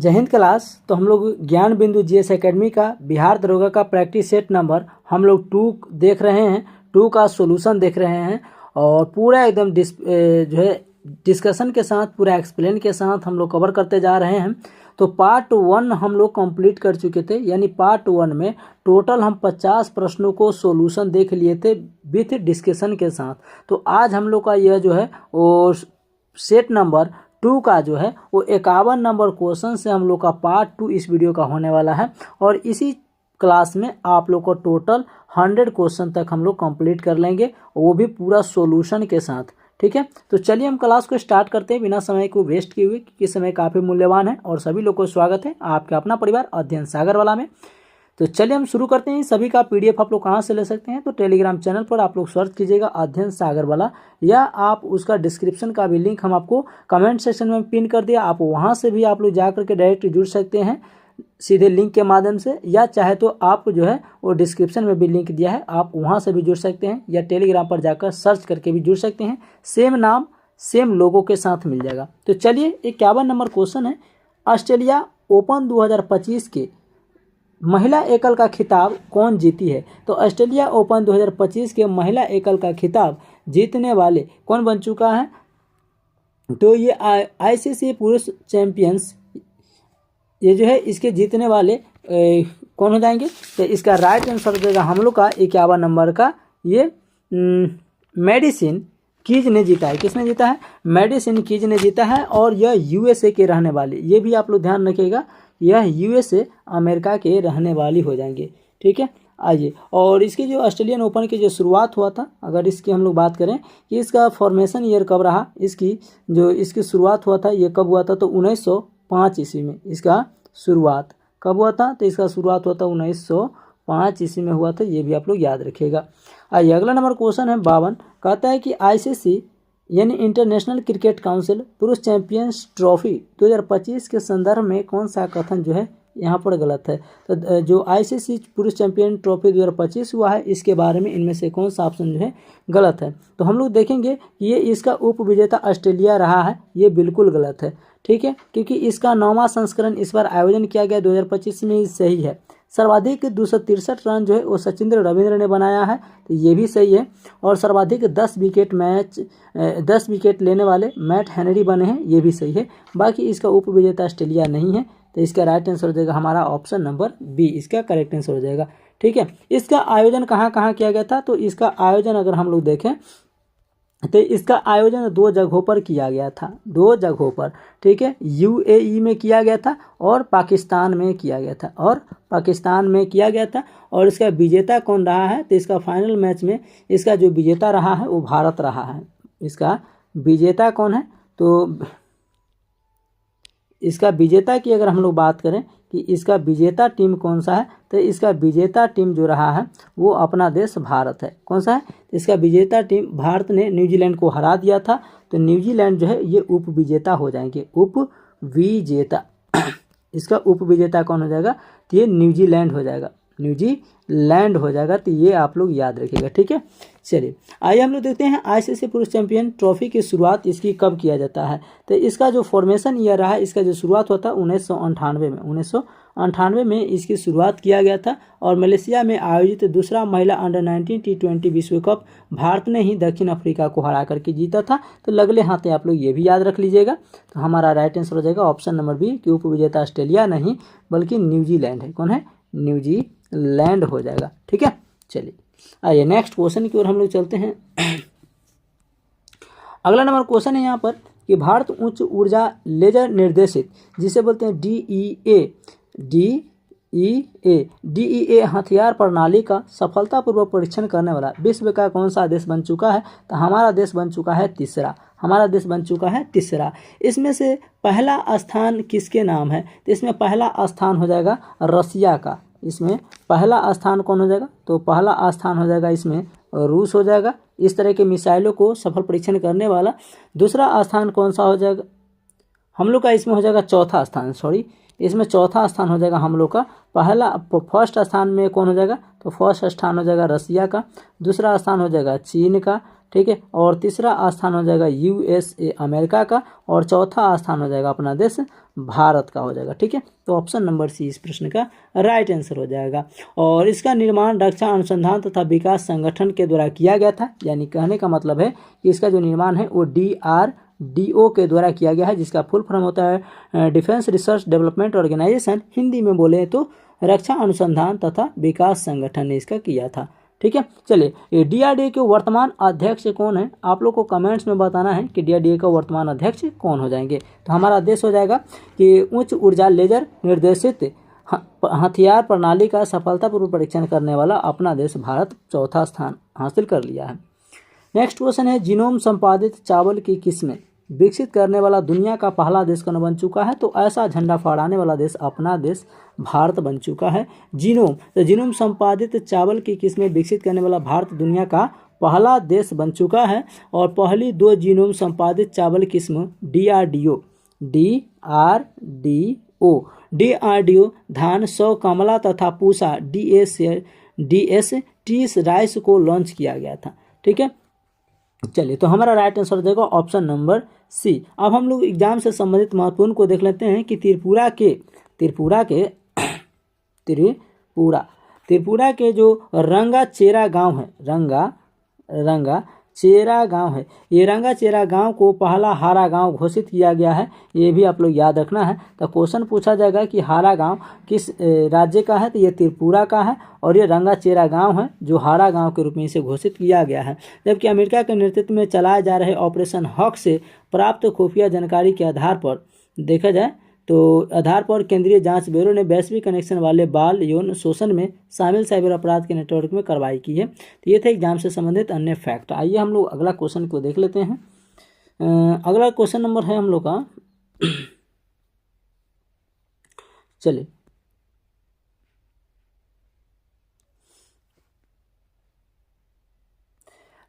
जय हिंद क्लास। तो हम लोग ज्ञान बिंदु जीएस एकेडमी का बिहार दरोगा का प्रैक्टिस सेट नंबर हम लोग 2 देख रहे हैं। 2 का सॉल्यूशन देख रहे हैं और पूरा एकदम जो है डिस्कशन के साथ, पूरा एक्सप्लेन के साथ हम लोग कवर करते जा रहे हैं। तो पार्ट 1 हम लोग कंप्लीट कर चुके थे, यानी पार्ट 1 में टोटल हम 50 प्रश्नों को सॉल्यूशन देख लिए थे विथ डिस्कशन के साथ। तो आज हम लोग का यह जो है वो सेट नंबर 2 का जो है वो 51 नंबर क्वेश्चन से हम लोग का पार्ट 2 इस वीडियो का होने वाला है। और इसी क्लास में आप लोग को टोटल 100 क्वेश्चन तक हम लोग कंप्लीट कर लेंगे, वो भी पूरा सॉल्यूशन के साथ। ठीक है, तो चलिए हम क्लास को स्टार्ट करते हैं बिना समय को वेस्ट किए हुए, क्योंकि समय काफ़ी मूल्यवान है। और सभी लोग को स्वागत है आपका अपना परिवार अध्ययन सागर वाला में। तो चलिए हम शुरू करते हैं। सभी का पीडीएफ आप लोग कहाँ से ले सकते हैं, तो टेलीग्राम चैनल पर आप लोग सर्च कीजिएगा अध्ययन सागर वाला, या आप उसका डिस्क्रिप्शन का भी लिंक हम आपको कमेंट सेक्शन में पिन कर दिया, आप वहाँ से भी आप लोग जा करके डायरेक्ट जुड़ सकते हैं सीधे लिंक के माध्यम से, या चाहे तो आप जो है वो डिस्क्रिप्शन में भी लिंक दिया है, आप वहाँ से भी जुड़ सकते हैं, या टेलीग्राम पर जाकर सर्च करके भी जुड़ सकते हैं। सेम नाम सेम लोगों के साथ मिल जाएगा। तो चलिए 51 नंबर क्वेश्चन है, ऑस्ट्रेलिया ओपन 2025 के महिला एकल का खिताब कौन जीती है। तो ऑस्ट्रेलिया ओपन 2025 के महिला एकल का खिताब जीतने वाले कौन बन चुका है, तो ये आईसीसी पुरुष चैंपियंस, ये जो है इसके जीतने वाले कौन हो जाएंगे। तो इसका राइट आंसर देगा हम लोग का 51 नंबर का ये मेडिसिन कीज ने जीता है। किसने जीता है, मेडिसिन कीज ने जीता है। और यह यूएसए के रहने वाले, ये भी आप लोग ध्यान रखिएगा, यह यूएसए अमेरिका के रहने वाली हो जाएंगे। ठीक है, आइए। और इसकी जो ऑस्ट्रेलियन ओपन की जो शुरुआत हुआ था, अगर इसकी हम लोग बात करें कि इसका फॉर्मेशन ईयर कब रहा, इसकी शुरुआत हुआ था, ये कब हुआ था, तो 1905 ईस्वी में इसका शुरुआत कब हुआ था, तो इसका शुरुआत हुआ था 1905 ईस्वी में हुआ था, ये भी आप लोग याद रखिएगा। आइए अगला नंबर क्वेश्चन है 52, कहता है कि आईसीसी यानी इंटरनेशनल क्रिकेट काउंसिल पुरुष चैंपियंस ट्रॉफी 2025 के संदर्भ में कौन सा कथन जो है यहाँ पर गलत है। तो जो आईसीसी पुरुष चैंपियन ट्रॉफी 2025 हुआ है, इसके बारे में इनमें से कौन सा ऑप्शन जो है गलत है। तो हम लोग देखेंगे कि ये इसका उप विजेता ऑस्ट्रेलिया रहा है, ये बिल्कुल गलत है। ठीक है, क्योंकि इसका 9वां संस्करण इस बार आयोजन किया गया 2025 में, सही है। सर्वाधिक 263 रन जो है वो सचिंद्र रविंद्र ने बनाया है, तो ये भी सही है। और सर्वाधिक 10 विकेट लेने वाले मैट हेनरी बने हैं, ये भी सही है। बाकी इसका उप विजेता ऑस्ट्रेलिया नहीं है, तो इसका राइट आंसर हो जाएगा हमारा ऑप्शन नंबर बी, इसका करेक्ट आंसर हो जाएगा। ठीक है, इसका आयोजन कहाँ कहाँ किया गया था, तो इसका आयोजन अगर हम लोग देखें तो इसका आयोजन 2 जगहों पर किया गया था, 2 जगहों पर। ठीक है, यूएई में किया गया था और पाकिस्तान में किया गया था। और इसका विजेता कौन रहा है, तो इसका फाइनल मैच में इसका जो विजेता रहा है वो भारत रहा है। इसका विजेता कौन है, तो इसका विजेता की अगर हम लोग बात करें कि इसका विजेता टीम कौन सा है, तो इसका विजेता टीम जो रहा है वो अपना देश भारत है। कौन सा है, तो इसका विजेता टीम भारत ने न्यूजीलैंड को हरा दिया था, तो न्यूजीलैंड जो है ये उप विजेता हो जाएंगे, उप विजेता। इसका उप विजेता कौन हो जाएगा, तो ये न्यूजीलैंड हो जाएगा, तो ये आप लोग याद रखिएगा। ठीक है, चलिए आइए हम लोग देखते हैं आईसीसी पुरुष चैंपियन ट्रॉफी की शुरुआत इसकी कब किया जाता है। तो इसका जो फॉर्मेशन ईयर रहा है, इसका जो शुरुआत होता है 1998 में इसकी शुरुआत किया गया था। और मलेशिया में आयोजित दूसरा महिला अंडर 19 T20 विश्व कप भारत ने ही दक्षिण अफ्रीका को हरा करके जीता था। तो लगले हाथे आप लोग ये भी याद रख लीजिएगा। तो हमारा राइट आंसर हो जाएगा ऑप्शन नंबर बी, कि उप विजेता ऑस्ट्रेलिया नहीं बल्कि न्यूजीलैंड है। कौन है, न्यूजीलैंड हो जाएगा। ठीक है, चलिए आइए नेक्स्ट क्वेश्चन की ओर हम लोग चलते हैं। अगला नंबर क्वेश्चन है यहाँ पर कि भारत उच्च ऊर्जा लेजर निर्देशित, जिसे बोलते हैं डीईए हथियार प्रणाली का सफलतापूर्वक परीक्षण करने वाला विश्व का कौन सा देश बन चुका है। तो हमारा देश बन चुका है तीसरा। इसमें से पहला स्थान किसके नाम है, तो इसमें पहला स्थान हो जाएगा रसिया का। इसमें पहला स्थान कौन हो जाएगा, तो पहला स्थान हो जाएगा इसमें रूस हो जाएगा, इस तरह के मिसाइलों को सफल परीक्षण करने वाला। दूसरा स्थान कौन सा हो जाएगा हम लोग का, इसमें हो जाएगा चौथा स्थान हो जाएगा हम लोग का। फर्स्ट स्थान में कौन हो जाएगा, तो फर्स्ट स्थान हो जाएगा रसिया का, दूसरा स्थान हो जाएगा चीन का। ठीक है, और तीसरा स्थान हो जाएगा यूएसए अमेरिका का, और चौथा स्थान हो जाएगा अपना देश भारत का हो जाएगा। ठीक है, तो ऑप्शन नंबर सी इस प्रश्न का राइट आंसर हो जाएगा। और इसका निर्माण रक्षा अनुसंधान तथा विकास संगठन के द्वारा किया गया था, यानी कहने का मतलब है कि इसका जो निर्माण है वो DRDO के द्वारा किया गया है, जिसका फुल फॉर्म होता है defence research development organisation. Hindi में बोले तो रक्षा अनुसंधान तथा विकास संगठन ने इसका किया था। ठीक है, चलिए ये DRDO के वर्तमान अध्यक्ष कौन है, आप लोग को कमेंट्स में बताना है कि DRDO का वर्तमान अध्यक्ष कौन हो जाएंगे। तो हमारा आदेश हो जाएगा कि उच्च ऊर्जा लेजर निर्देशित हथियार प्रणाली का सफलतापूर्वक परीक्षण करने वाला अपना देश भारत चौथा स्थान हासिल कर लिया है। नेक्स्ट क्वेश्चन है, जीनोम संपादित चावल की किस्में विकसित करने वाला दुनिया का पहला देश कौन बन चुका है, तो ऐसा झंडा फहराने वाला देश अपना देश भारत बन चुका है। जीनोम संपादित चावल की किस्में विकसित करने वाला भारत दुनिया का पहला देश बन चुका है। और पहली 2 जीनोम संपादित चावल किस्म DRDO धान 100 कमला तथा पूसा DS30 राइस को लॉन्च किया गया था। ठीक है, चलिए तो हमारा राइट आंसर देगा ऑप्शन नंबर सी। अब हम लोग एग्जाम से संबंधित महत्वपूर्ण को देख लेते हैं कि त्रिपुरा के जो रंगाचेरा गांव है, रंगाचेरा गांव है, ये रंगाचेरा गांव को पहला हारा गांव घोषित किया गया है, ये भी आप लोग याद रखना है। तो क्वेश्चन पूछा जाएगा कि हारा गांव किस राज्य का है, तो ये त्रिपुरा का है। और ये रंगाचेरा गांव है जो हारा गांव के रूप में इसे घोषित किया गया है। जबकि अमेरिका के नेतृत्व में चलाए जा रहे ऑपरेशन हॉक से प्राप्त खुफिया जानकारी के आधार पर देखा जाए तो केंद्रीय जांच ब्यूरो ने वैश्विक कनेक्शन वाले बाल यौन शोषण में शामिल साइबर अपराध के नेटवर्क में कार्रवाई की है। तो ये थे एग्जाम से संबंधित अन्य फैक्ट। आइए हम लोग अगला क्वेश्चन को देख लेते हैं। अगला क्वेश्चन नंबर है हम लोग का चलिए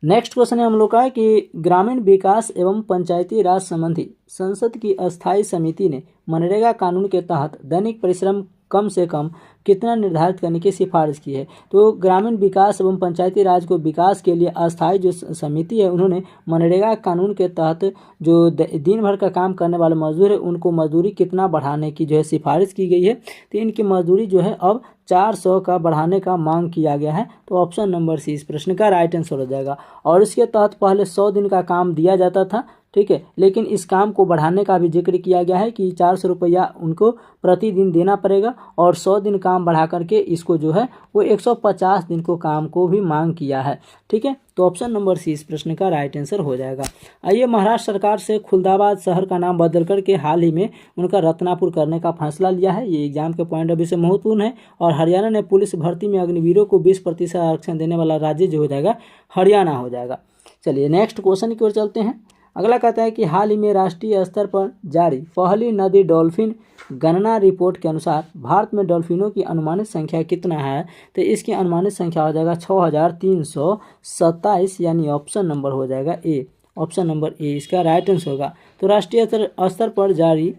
नेक्स्ट क्वेश्चन है हम लोग का कि ग्रामीण विकास एवं पंचायती राज संबंधी संसद की अस्थायी समिति ने मनरेगा कानून के तहत दैनिक परिश्रम कम से कम कितना निर्धारित करने की सिफारिश की है। तो ग्रामीण विकास एवं पंचायती राज को विकास के लिए अस्थायी जो समिति है, उन्होंने मनरेगा कानून के तहत जो दिन भर का काम करने वाले मजदूर है उनको मजदूरी कितना बढ़ाने की जो है सिफारिश की गई है। तो इनकी मजदूरी जो है अब 400 का बढ़ाने का मांग किया गया है। तो ऑप्शन नंबर सी इस प्रश्न का राइट आंसर हो जाएगा। और इसके तहत पहले 100 दिन का काम दिया जाता था, ठीक है, लेकिन इस काम को बढ़ाने का भी जिक्र किया गया है कि 400 रुपया उनको प्रतिदिन देना पड़ेगा। और 100 दिन काम बढ़ा करके इसको जो है वो 150 दिन को काम को भी मांग किया है। ठीक है, तो ऑप्शन नंबर सी इस प्रश्न का राइट आंसर हो जाएगा। आइए, महाराष्ट्र सरकार से खुलदाबाद शहर का नाम बदल करके हाल ही में उनका रत्नापुर करने का फैसला लिया है। ये एग्जाम के पॉइंट ऑफ व्यू से महत्वपूर्ण है। और हरियाणा ने पुलिस भर्ती में अग्निवीरों को 20% आरक्षण देने वाला राज्य जो हो जाएगा हरियाणा हो जाएगा। चलिए नेक्स्ट क्वेश्चन की ओर चलते हैं। अगला कहता है कि हाल ही में राष्ट्रीय स्तर पर जारी पहली नदी डॉल्फिन गणना रिपोर्ट के अनुसार भारत में डॉल्फिनों की अनुमानित संख्या कितना है। तो इसकी अनुमानित संख्या हो जाएगा 6327, यानी ऑप्शन नंबर हो जाएगा ए। ऑप्शन नंबर ए इसका राइट आंसर होगा। तो राष्ट्रीय स्तर पर जारी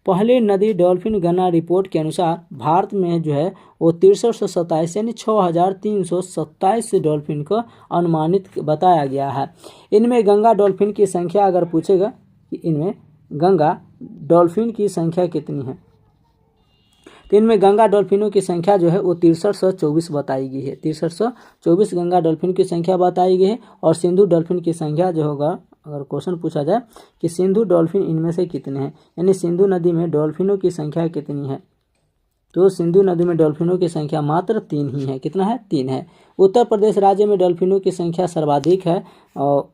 पहली नदी डॉल्फिन गणना रिपोर्ट के अनुसार भारत में जो है वो 6327 यानी 6327 डॉल्फिन को अनुमानित बताया गया है। इनमें गंगा डॉल्फिन की संख्या अगर पूछेगा कि इनमें गंगा डॉल्फिन की संख्या कितनी है, तो इनमें गंगा डॉल्फिनों की संख्या जो है वो 6324 बताई गई है। 6324 गंगा डॉल्फिन की संख्या बताई गई है। और सिंधु डॉल्फिन की संख्या जो होगा, अगर क्वेश्चन पूछा जाए कि सिंधु डॉल्फिन इनमें से कितने हैं, यानी सिंधु नदी में डॉल्फिनों की संख्या कितनी है, तो सिंधु नदी में डॉल्फिनों की संख्या मात्र 3 ही है। कितना है? 3 है। उत्तर प्रदेश राज्य में डॉल्फिनों की संख्या सर्वाधिक है। और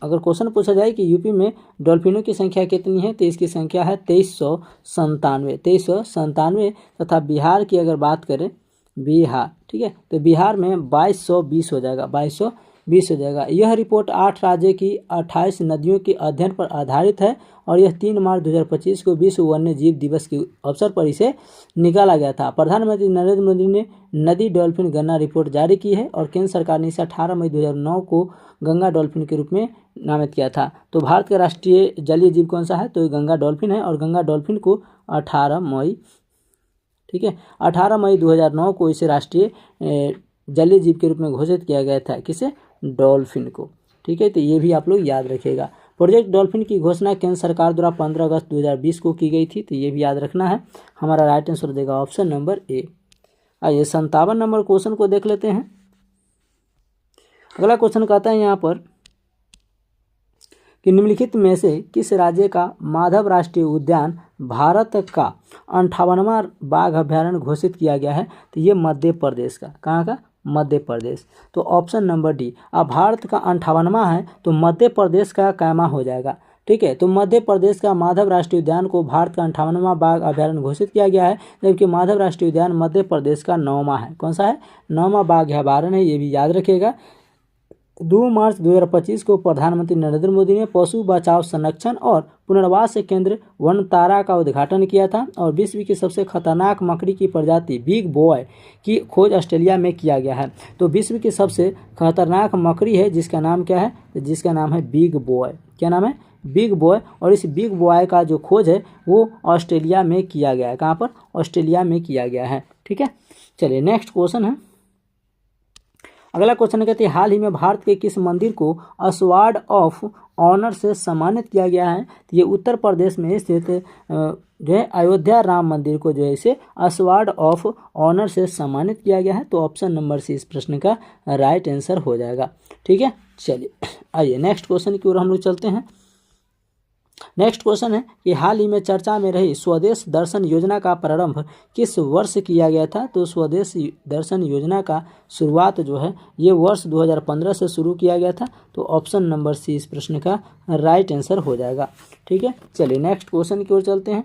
अगर क्वेश्चन पूछा जाए कि यूपी में डॉल्फिनों की संख्या कितनी है, तो इसकी संख्या है 2397। तथा बिहार की अगर बात करें, बिहार, ठीक है, तो बिहार में 2220 हो जाएगा, 2220 हो जाएगा। यह रिपोर्ट 8 राज्य की 28 नदियों के अध्ययन पर आधारित है। और यह 3 मार्च 2025 को विश्व वन्य जीव दिवस के अवसर पर इसे निकाला गया था। प्रधानमंत्री नरेंद्र मोदी ने नदी डॉल्फिन गणना रिपोर्ट जारी की है। और केंद्र सरकार ने इसे 18 मई 2009 को गंगा डॉल्फिन के रूप में नामित किया था। तो भारत का राष्ट्रीय जलीय जीव कौन सा है, तो गंगा डॉल्फिन है। और गंगा डॉल्फिन को 18 मई, ठीक है, 18 मई 2009 को इसे राष्ट्रीय जलीय जीव के रूप में घोषित किया गया था। किसे? डॉल्फिन को। ठीक है, तो ये भी आप लोग याद रखिएगा। प्रोजेक्ट डॉल्फिन की घोषणा केंद्र सरकार द्वारा 15 अगस्त 2020 को की गई थी, तो ये भी याद रखना है। हमारा राइट आंसर देगा ऑप्शन नंबर ए। आइए 57 नंबर क्वेश्चन को देख लेते हैं। अगला क्वेश्चन कहता है यहाँ पर कि निम्नलिखित में से किस राज्य का माधव राष्ट्रीय उद्यान भारत का 58वां बाघ अभ्यारण्य घोषित किया गया है? तो ये मध्य प्रदेश का, कहाँ का? मध्य प्रदेश। तो ऑप्शन नंबर डी। अब भारत का 58वां है तो मध्य प्रदेश का कैमा हो जाएगा, ठीक है। तो मध्य प्रदेश का माधव राष्ट्रीय उद्यान को भारत का 58वां बाघ अभ्यारण्य घोषित किया गया है, जबकि माधव राष्ट्रीय उद्यान मध्य प्रदेश का 9वां है। कौन सा है? 9वां बाघ अभ्यारण्य है, ये भी याद रखिएगा। 2 मार्च 2025 को प्रधानमंत्री नरेंद्र मोदी ने पशु बचाव, संरक्षण और पुनर्वास केंद्र वनतारा का उद्घाटन किया था और विश्व की सबसे खतरनाक मकड़ी की प्रजाति बिग बॉय की खोज ऑस्ट्रेलिया में किया गया है। तो विश्व की सबसे खतरनाक मकड़ी है जिसका नाम क्या है? जिसका नाम है बिग बॉय। क्या नाम है? Big boy. और इस बिग बॉय का जो खोज है वो ऑस्ट्रेलिया में किया गया है। कहाँ पर? ऑस्ट्रेलिया में किया गया है, ठीक है। चलिए नेक्स्ट क्वेश्चन है। अगला क्वेश्चन कहते हैं हाल ही में भारत के किस मंदिर को अवार्ड ऑफ ऑनर से सम्मानित किया गया है? तो ये उत्तर प्रदेश में स्थित जो है अयोध्या राम मंदिर को जो है इसे अवार्ड ऑफ ऑनर से सम्मानित किया गया है। तो ऑप्शन नंबर सी इस प्रश्न का राइट आंसर हो जाएगा, ठीक है। चलिए आइए नेक्स्ट क्वेश्चन की ओर हम लोग चलते हैं। नेक्स्ट क्वेश्चन है कि हाल ही में चर्चा में रही स्वदेश दर्शन योजना का प्रारंभ किस वर्ष किया गया था? तो स्वदेश दर्शन योजना का शुरुआत जो है ये वर्ष 2015 से शुरू किया गया था। तो ऑप्शन नंबर सी इस प्रश्न का राइट आंसर हो जाएगा, ठीक है। चलिए नेक्स्ट क्वेश्चन की ओर चलते हैं।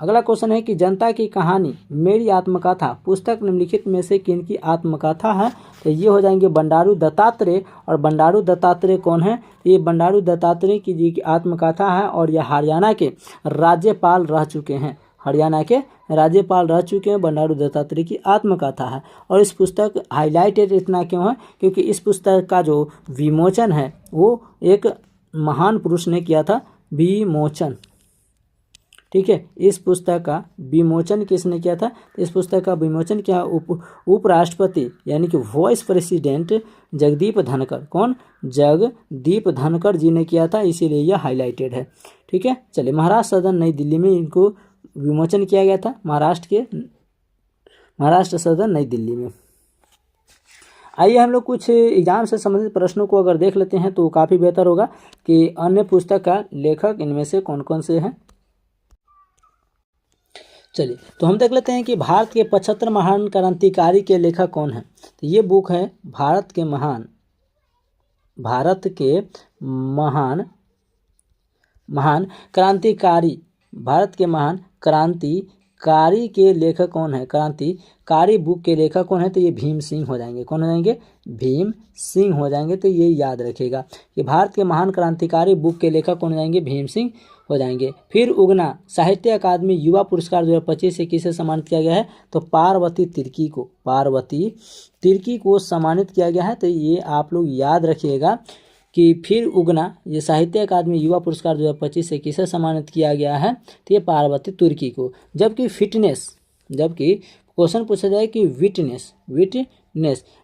अगला क्वेश्चन है कि जनता की कहानी मेरी आत्मकथा पुस्तक निम्नलिखित में से किनकी आत्मकथा है? तो ये हो जाएंगे बंडारू दत्तात्रेय। और बंडारू दत्तात्रेय कौन है? ये बंडारू दत्तात्रेय की जी की आत्मकथा है और यह हरियाणा के राज्यपाल रह चुके हैं। हरियाणा के राज्यपाल रह चुके हैं, बंडारू दत्तात्रेय की आत्मकथा है। और इस पुस्तक हाईलाइटेड इतना क्यों है? क्योंकि इस पुस्तक का जो विमोचन है वो एक महान पुरुष ने किया था, विमोचन, ठीक है। इस पुस्तक का विमोचन किसने किया था? इस पुस्तक का विमोचन क्या उपराष्ट्रपति यानी कि वाइस प्रेसिडेंट जगदीप धनखड़। कौन? जगदीप धनखड़ जी ने किया था, इसीलिए यह हाईलाइटेड है, ठीक है। चलिए महाराष्ट्र सदन नई दिल्ली में इनको विमोचन किया गया था, महाराष्ट्र सदन नई दिल्ली में। आइए हम लोग कुछ एग्जाम से संबंधित प्रश्नों को अगर देख लेते हैं तो काफ़ी बेहतर होगा कि अन्य पुस्तक का लेखक इनमें से कौन कौन से हैं। चलिए तो हम देख लेते हैं कि भारत के 75 महान क्रांतिकारी के लेखक कौन हैं। तो ये बुक है भारत के महान क्रांतिकारी, भारत के महान क्रांतिकारी के लेखक कौन है? क्रांतिकारी बुक के लेखक कौन है? तो ये भीम सिंह हो जाएंगे। कौन हो जाएंगे? भीम सिंह हो जाएंगे। तो ये याद रखिएगा कि भारत के महान क्रांतिकारी बुक के लेखक कौन हो जाएंगे? भीम सिंह हो जाएंगे। फिर उगना साहित्य अकादमी युवा पुरस्कार 2025 से किसे सम्मानित किया गया है? तो पार्वती तिर्की को सम्मानित किया गया है। तो ये आप लोग याद रखिएगा कि फिर उगना ये साहित्य अकादमी युवा पुरस्कार 2025 से किसे सम्मानित किया गया है? तो ये पार्वती तिर्की को। जबकि क्वेश्चन पूछा जाए कि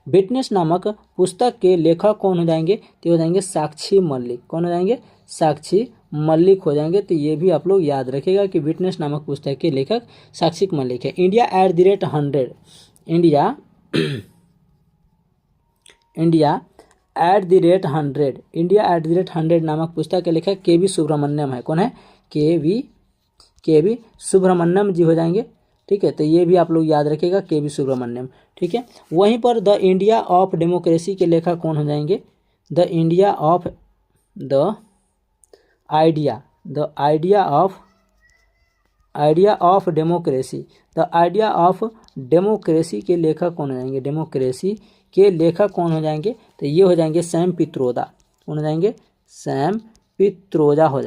विटनेस नामक पुस्तक के लेखक कौन हो जाएंगे? तो हो जाएंगे साक्षी मल्लिक। कौन हो जाएंगे? साक्षी मल्लिक हो जाएंगे। तो ये भी आप लोग याद रखिएगा कि विटनेस नामक पुस्तक के लेखक साक्षी मल्लिक है। इंडिया एट द रेट 100 नामक पुस्तक के लेखक के.वी. सुब्रमण्यम है। कौन है? के.वी. सुब्रमण्यम जी हो जाएंगे, ठीक है। तो ये भी आप लोग याद रखिएगा, के.वी. सुब्रमण्यम, ठीक है। वहीं पर द इंडिया ऑफ डेमोक्रेसी के लेखक कौन हो जाएंगे? द आइडिया ऑफ डेमोक्रेसी के लेखक कौन हो जाएंगे? डेमोक्रेसी के लेखक कौन हो जाएंगे? तो ये हो जाएंगे सैम पित्रोदा। कौन हो जाएंगे? सैम पित्रोदा हो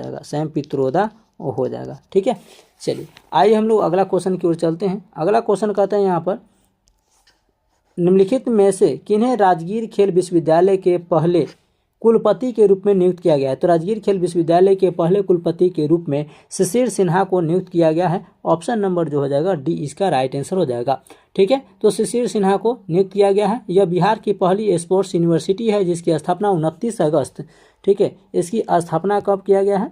जाएगा, ठीक है। चलिए आइए हम लोग अगला क्वेश्चन की ओर चलते हैं। अगला क्वेश्चन कहते हैं यहाँ पर निम्नलिखित में से किन्हें राजगीर खेल विश्वविद्यालय के पहले कुलपति के रूप में नियुक्त किया गया है। तो राजगीर खेल विश्वविद्यालय के पहले कुलपति के रूप में शिशिर सिन्हा को नियुक्त किया गया है। ऑप्शन नंबर जो हो जाएगा डी इसका राइट आंसर हो जाएगा। ठीक है, तो शिशिर सिन्हा को नियुक्त किया गया है। यह बिहार की पहली स्पोर्ट्स यूनिवर्सिटी है जिसकी स्थापना 29 अगस्त, ठीक है, इसकी स्थापना कब किया गया है?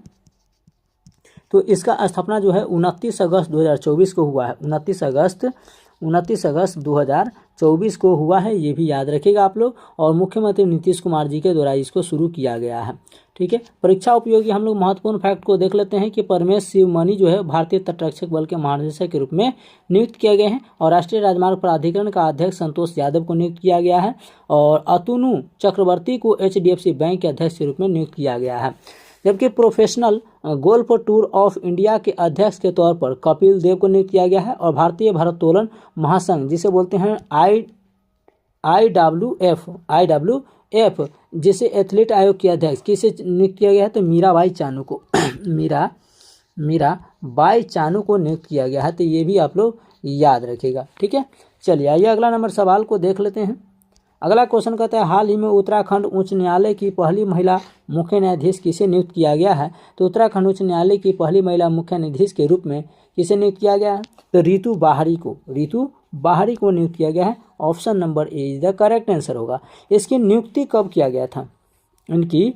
तो इसका स्थापना जो है 29 अगस्त 2024 को हुआ है। 29 अगस्त 2024 को हुआ है, ये भी याद रखिएगा आप लोग। और मुख्यमंत्री नीतीश कुमार जी के द्वारा इसको शुरू किया गया है। ठीक है, परीक्षा उपयोगी हम लोग महत्वपूर्ण फैक्ट को देख लेते हैं कि परमेश शिवमणि जो है भारतीय तटरक्षक बल के महानिदेशक के रूप में नियुक्त किए गए हैं। और राष्ट्रीय राजमार्ग प्राधिकरण का अध्यक्ष संतोष यादव को नियुक्त किया गया है। और अतुनु चक्रवर्ती को HDFC बैंक के अध्यक्ष के रूप में नियुक्त किया गया है। जबकि professional golf tour of India के अध्यक्ष के तौर पर कपिल देव को नियुक्त किया गया है। और भारतीय भारोत्तोलन महासंघ जिसे बोलते हैं IWF जिसे एथलीट आयोग के अध्यक्ष किसे नियुक्त किया गया है? तो मीराबाई चानू को मीराबाई चानू को नियुक्त किया गया है। तो ये भी आप लोग याद रखिएगा। ठीक है, चलिए आइए अगला नंबर सवाल को देख लेते हैं। अगला क्वेश्चन कहता है हाल ही में उत्तराखंड उच्च न्यायालय की पहली महिला मुख्य न्यायाधीश किसे नियुक्त किया गया है? तो उत्तराखंड उच्च न्यायालय की पहली महिला मुख्य न्यायाधीश के रूप में किसे नियुक्त किया गया है? तो रीतू बाहरी को नियुक्त किया गया है। Option number A is the correct answer होगा। इसकी नियुक्ति कब किया गया था? इनकी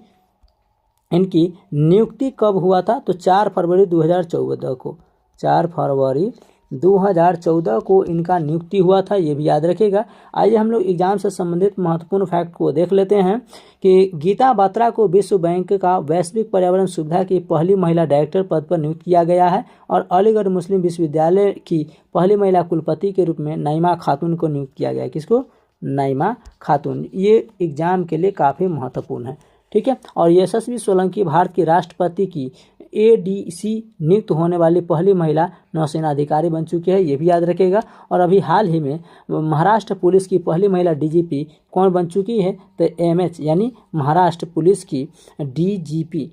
नियुक्ति कब हुआ था? तो 4 फरवरी 2014 को 4 फरवरी 2014 को इनका नियुक्ति हुआ था, ये भी याद रखिएगा। आइए हम लोग एग्जाम से संबंधित महत्वपूर्ण फैक्ट को देख लेते हैं कि गीता बात्रा को विश्व बैंक का वैश्विक पर्यावरण सुविधा की पहली महिला डायरेक्टर पद पर नियुक्त किया गया है। और अलीगढ़ मुस्लिम विश्वविद्यालय की पहली महिला कुलपति के रूप में नाइमा खातून को नियुक्त किया गया है। किसको? नाइमा खातून। ये एग्जाम के लिए काफ़ी महत्वपूर्ण है। ठीक है, और यशस्वी सोलंकी भारत की राष्ट्रपति की ADC नियुक्त होने वाली पहली महिला नौसेना अधिकारी बन चुकी है, ये भी याद रखिएगा। और अभी हाल ही में महाराष्ट्र पुलिस की पहली महिला DGP कौन बन चुकी है? तो MH यानी महाराष्ट्र पुलिस की DGP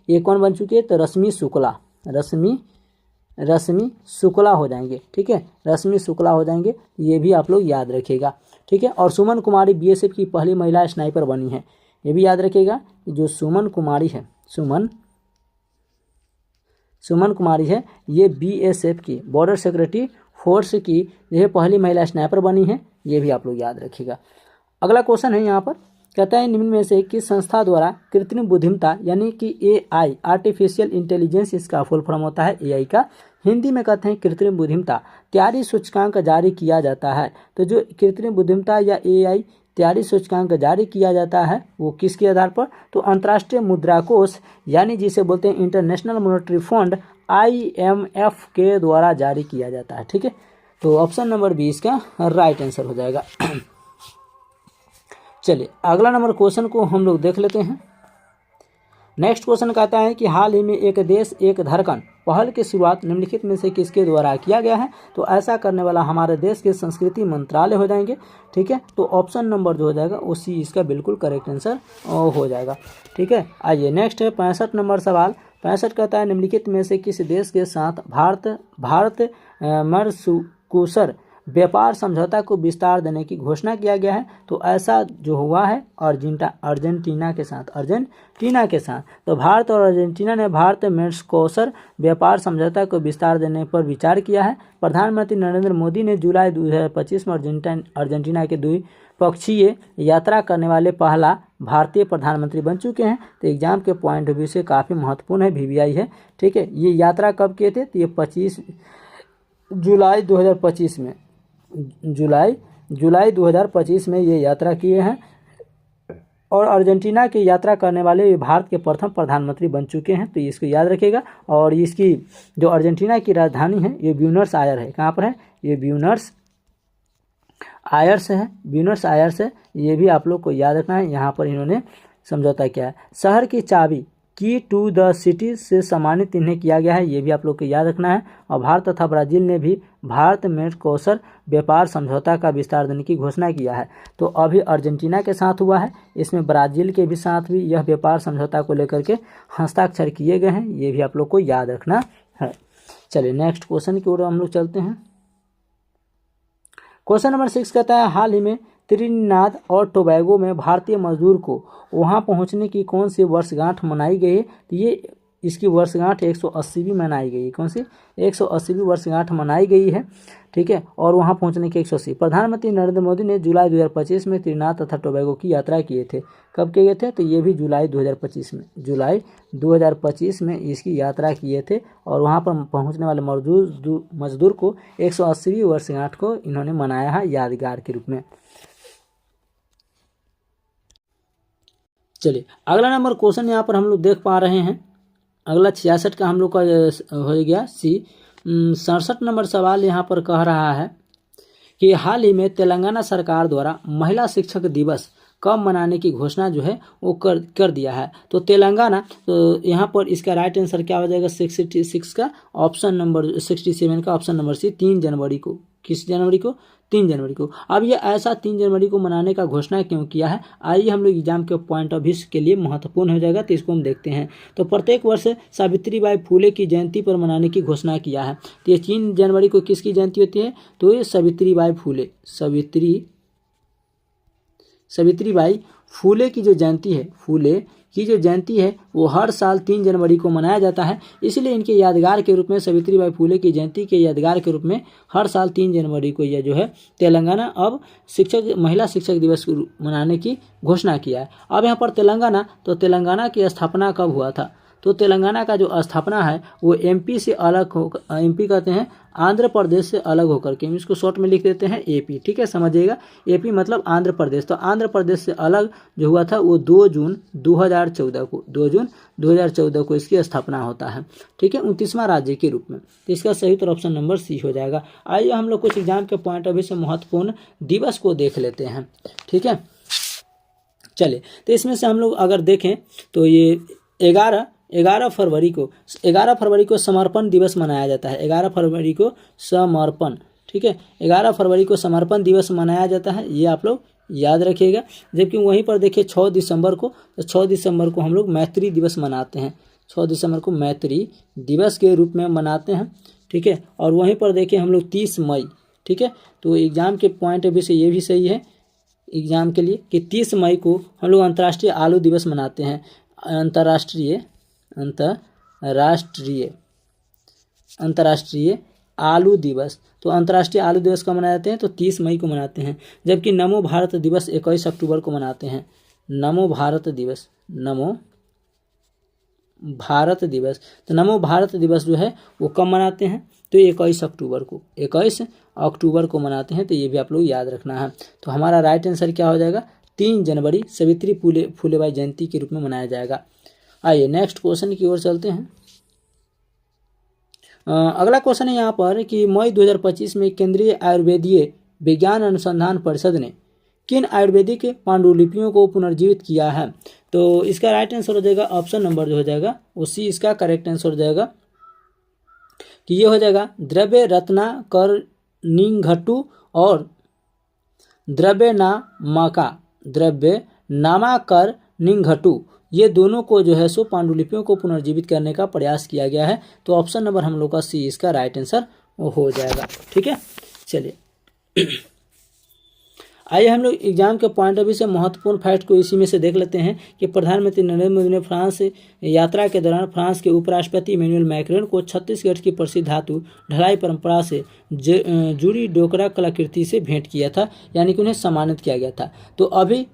ये कौन बन चुकी है? तो रश्मि शुक्ला हो जाएंगे। ठीक है, रश्मि शुक्ला हो जाएंगे, ये भी आप लोग याद रखिएगा। ठीक है, और सुमन कुमारी BSF की पहली महिला स्नाइपर बनी है, ये भी याद रखिएगा। जो सुमन कुमारी है, सुमन कुमारी है, ये BSF की बॉर्डर सिक्योरिटी फोर्स की यह पहली महिला स्नाइपर बनी है, ये भी आप लोग याद रखिएगा। अगला क्वेश्चन है यहाँ पर, कहता है निम्न में से किस संस्था द्वारा कृत्रिम बुद्धिमत्ता यानी कि AI आर्टिफिशियल इंटेलिजेंस, इसका फुल फॉर्म होता है AI का, हिंदी में कहते हैं कृत्रिम बुद्धिमत्ता तैयारी सूचकांक जारी किया जाता है। तो जो कृत्रिम बुद्धिमत्ता या AI तैयारी सूचकांक जारी किया जाता है वो किसके आधार पर? तो अंतर्राष्ट्रीय मुद्रा कोष यानी जिसे बोलते हैं इंटरनेशनल मॉनेटरी फंड IMF के द्वारा जारी किया जाता है। ठीक है, तो ऑप्शन नंबर बी इसका राइट आंसर हो जाएगा। चलिए अगला नंबर क्वेश्चन को हम लोग देख लेते हैं। नेक्स्ट क्वेश्चन कहता है कि हाल ही में एक देश एक धड़कन पहल की शुरुआत निम्नलिखित में से किसके द्वारा किया गया है? तो ऐसा करने वाला हमारे देश के संस्कृति मंत्रालय हो जाएंगे। ठीक है, तो ऑप्शन नंबर जो हो जाएगा उसी इसका बिल्कुल करेक्ट आंसर हो जाएगा। ठीक है, आइए नेक्स्ट है 65 नंबर सवाल। 65 कहता है निम्नलिखित में से किस देश के साथ भारत मर्कोसुर व्यापार समझौता को विस्तार देने की घोषणा किया गया है? तो ऐसा जो हुआ है अर्जेंटीना के साथ। तो भारत और अर्जेंटीना ने भारत मर्कोसुर व्यापार समझौता को विस्तार देने पर विचार किया है। प्रधानमंत्री नरेंद्र मोदी ने जुलाई 2025 में अर्जेंटीना के द्विपक्षीय यात्रा करने वाले पहला भारतीय प्रधानमंत्री बन चुके हैं। तो एग्जाम के पॉइंट ऑफ व्यू से काफ़ी महत्वपूर्ण है, VVI है। ठीक है, ये यात्रा कब किए थे? तो ये 25 जुलाई 2025 में जुलाई 2025 में ये यात्रा किए हैं। और अर्जेंटीना की यात्रा करने वाले भारत के प्रथम प्रधानमंत्री बन चुके हैं, तो इसको याद रखिएगा। और इसकी जो अर्जेंटीना की राजधानी है ये ब्यूनस आयर है। कहाँ पर है? ये ब्यूनस आयर्स है। ये भी आप लोग को याद रखना है। यहाँ पर इन्होंने समझौता किया है। शहर की चाबी की टू द सिटी से सम्मानित इन्हें किया गया है, ये भी आप लोग को याद रखना है। और भारत तथा ब्राज़ील ने भी भारत मर्कोसुर व्यापार समझौता का विस्तार देने की घोषणा किया है। तो अभी अर्जेंटीना के साथ हुआ है, इसमें ब्राज़ील के भी साथ भी यह व्यापार समझौता को लेकर के हस्ताक्षर किए गए हैं, ये भी आप लोग को याद रखना है। चलिए नेक्स्ट क्वेश्चन की ओर हम लोग चलते हैं। क्वेश्चन नंबर 6 कहता है हाल ही में त्रिनिदाद और टोबैगो में भारतीय मजदूर को वहां पहुंचने की कौन सी वर्षगांठ मनाई गई है? तो ये इसकी वर्षगांठ 180वीं मनाई गई है। कौन सी? 180वीं वर्षगांठ मनाई गई है। ठीक है, और वहां पहुंचने की 180। प्रधानमंत्री नरेंद्र मोदी ने जुलाई 2025 में त्रिनिदाद तथा टोबैगो की यात्रा किए थे। कब किए थे? तो ये भी जुलाई 2025 में इसकी यात्रा किए थे और वहां पर पहुंचने वाले मजदूर को 180वीं वर्षगांठ को इन्होंने मनाया है यादगार के रूप में। चलिए अगला नंबर क्वेश्चन यहाँ पर हम लोग देख पा रहे हैं। अगला 66 का हम लोग का हो गया सी। 67 नंबर सवाल यहाँ पर कह रहा है कि हाल ही में तेलंगाना सरकार द्वारा महिला शिक्षक दिवस कब मनाने की घोषणा जो है वो कर दिया है। तो तेलंगाना, तो यहाँ पर इसका राइट आंसर क्या हो जाएगा? 66 का ऑप्शन नंबर 67 का ऑप्शन नंबर सी, 3 जनवरी को। किस जनवरी को? 3 जनवरी को। अब ये ऐसा 3 जनवरी को मनाने का घोषणा क्यों किया है? आइए हम लोग एग्जाम के पॉइंट ऑफ व्यू के लिए महत्वपूर्ण हो जाएगा, तो इसको हम देखते हैं। तो प्रत्येक वर्ष सावित्रीबाई फुले की जयंती पर मनाने की घोषणा किया है। तो ये 3 जनवरी को किसकी जयंती होती है? तो ये सावित्रीबाई फुले, सावित्रीबाई फुले की जो जयंती है, फुले की जो जयंती है वो हर साल 3 जनवरी को मनाया जाता है। इसलिए इनके यादगार के रूप में, सावित्रीबाई फुले की जयंती के यादगार के रूप में हर साल 3 जनवरी को यह जो है तेलंगाना अब महिला शिक्षक दिवस मनाने की घोषणा किया है। अब यहाँ पर तेलंगाना, तो तेलंगाना की स्थापना कब हुआ था? तो तेलंगाना का जो स्थापना है वो एमपी से अलग होकर, एमपी कहते हैं आंध्र प्रदेश से अलग होकर के, हम इसको शॉर्ट में लिख देते हैं एपी। ठीक है, समझिएगा, एपी मतलब आंध्र प्रदेश। तो आंध्र प्रदेश से अलग जो हुआ था वो 2 जून 2014 को, 2 जून 2014 को इसकी स्थापना होता है। ठीक है, 29वां राज्य के रूप में। तो इसका सही उत्तर ऑप्शन नंबर सी हो जाएगा। आइए हम लोग कुछ एग्जाम के पॉइंट ऑफ व्यू से महत्वपूर्ण दिवस को देख लेते हैं। ठीक है, चलिए, तो इसमें से हम लोग अगर देखें तो ये 11 फरवरी को समर्पण दिवस मनाया जाता है। 11 फरवरी को समर्पण, ठीक है, 11 फरवरी को समर्पण दिवस मनाया जाता है, ये आप लोग याद रखिएगा। जबकि वहीं पर देखिए 6 दिसंबर को, तो 6 दिसंबर को हम लोग मैत्री दिवस मनाते हैं। 6 दिसंबर को मैत्री दिवस के रूप में मनाते हैं। ठीक है, और वहीं पर देखिए हम लोग 30 मई, ठीक है, तो एग्जाम के पॉइंट ऑफ व्यू से ये भी सही है एग्जाम के लिए कि 30 मई को हम लोग अंतर्राष्ट्रीय आलू दिवस मनाते हैं। अंतर्राष्ट्रीय आलू दिवस, तो अंतर्राष्ट्रीय आलू दिवस कब मनाए जाते हैं? तो 30 मई को मनाते हैं। जबकि नमो भारत दिवस 21 अक्टूबर को मनाते हैं। नमो भारत दिवस, तो नमो भारत दिवस जो है वो कब मनाते हैं? तो 21 अक्टूबर को मनाते हैं। तो ये भी आप लोग याद रखना है। तो हमारा राइट आंसर क्या हो जाएगा? 3 जनवरी सावित्री फुलेबाई जयंती के रूप में मनाया जाएगा। आइए नेक्स्ट क्वेश्चन की ओर चलते हैं। अगला क्वेश्चन है यहाँ पर कि मई 2025 में केंद्रीय आयुर्वेदीय विज्ञान अनुसंधान परिषद ने किन आयुर्वेदिक पांडुलिपियों को पुनर्जीवित किया है? तो इसका राइट आंसर हो जाएगा ऑप्शन नंबर जो हो जाएगा वो सी, इसका करेक्ट आंसर हो जाएगा कि ये हो जाएगा द्रव्य रत्नाकरनिघट्टू और द्रव्य नामाकरनिघट्टू, ये दोनों को जो है सो पांडुलिपियों को पुनर्जीवित करने का प्रयास किया गया है। तो ऑप्शन नंबर हम लोग का सी इसका राइट आंसर हो जाएगा। ठीक है, चलिए आइए हम लोग एग्जाम के पॉइंट ऑफ व्यू से महत्वपूर्ण फैक्ट को इसी में से देख लेते हैं कि प्रधानमंत्री नरेंद्र मोदी ने फ्रांस यात्रा के दौरान फ्रांस के उपराष्ट्रपति इमैनुअल मैक्रोन को छत्तीसगढ़ की प्रसिद्ध धातु ढलाई परंपरा से जुड़ी डोकरा कलाकृति से भेंट किया था, यानी कि उन्हें सम्मानित किया गया था। तो अभी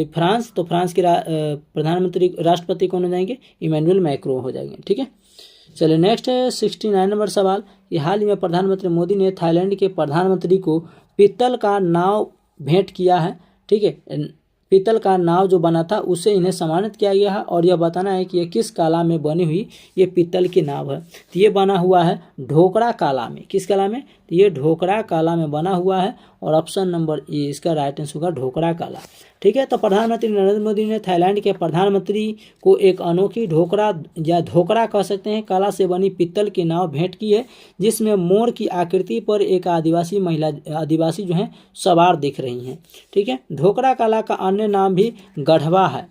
फ्रांस के प्रधानमंत्री राष्ट्रपति कौन हो जाएंगे? इमैनुअल मैक्रोन हो जाएंगे। ठीक है, चलिए नेक्स्ट है 69 नंबर सवाल कि हाल ही में प्रधानमंत्री मोदी ने थाईलैंड के प्रधानमंत्री को पीतल का नाव भेंट किया है। ठीक है, पीतल का नाव जो बना था उससे इन्हें सम्मानित किया गया है और यह बताना है कि यह किस कला में बनी हुई ये पीतल की नाव है। तो ये बना हुआ है ढोकरा कला में। किस कला में? तो ये ढोकरा कला में बना हुआ है और ऑप्शन नंबर ए इसका राइट आंसर होगा ढोकरा कला। ठीक है, तो प्रधानमंत्री नरेंद्र मोदी ने थाईलैंड के प्रधानमंत्री को एक अनोखी ढोकरा या धोकरा कह सकते हैं कला से बनी पीतल की नाव भेंट की है, जिसमें मोर की आकृति पर एक आदिवासी जो है सवार दिख रही हैं। ठीक है, ढोकरा कला का अन्य नाम भी गढ़वा है,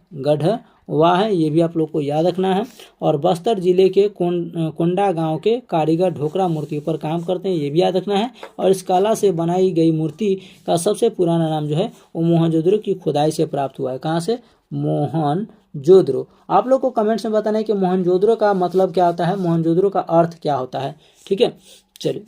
हुआ है, ये भी आप लोग को याद रखना है। और बस्तर जिले के कोंडा गांव के कारीगर ढोकरा मूर्तियों पर काम करते हैं, ये भी याद रखना है। और इस कला से बनाई गई मूर्ति का सबसे पुराना नाम जो है वो मोहनजोदड़ो की खुदाई से प्राप्त हुआ है। कहाँ से? मोहनजोदड़ो। आप लोग को कमेंट्स में बताना है कि मोहनजोदड़ो का मतलब क्या होता है, मोहनजोदड़ो का अर्थ क्या होता है। ठीक है, चलिए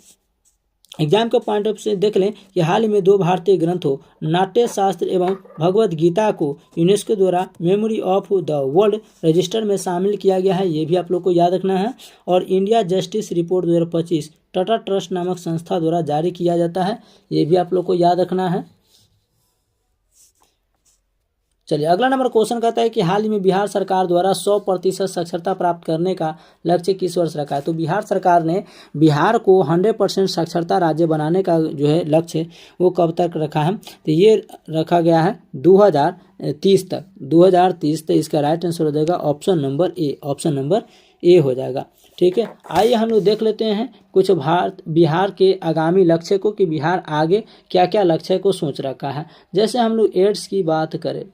एग्जाम के पॉइंट ऑफ से देख लें कि हाल ही में 2 भारतीय ग्रंथों नाट्य शास्त्र एवं भगवत गीता को यूनेस्को द्वारा memory of the world register में शामिल किया गया है, ये भी आप लोग को याद रखना है। और India justice report 2025 Tata trust नामक संस्था द्वारा जारी किया जाता है, ये भी आप लोग को याद रखना है। चलिए अगला नंबर क्वेश्चन कहता है कि हाल ही में बिहार सरकार द्वारा 100% साक्षरता प्राप्त करने का लक्ष्य किस वर्ष रखा है। तो बिहार सरकार ने बिहार को 100% साक्षरता राज्य बनाने का जो है लक्ष्य वो कब तक रखा है, तो ये रखा गया है 2030 तक। 2030 तक इसका राइट आंसर हो जाएगा ऑप्शन नंबर ए, ऑप्शन नंबर ए हो जाएगा। ठीक है, आइए हम लोग देख लेते हैं कुछ बिहार के आगामी लक्ष्य को कि बिहार आगे क्या क्या लक्ष्य को सोच रखा है। जैसे हम लोग एड्स की बात करें,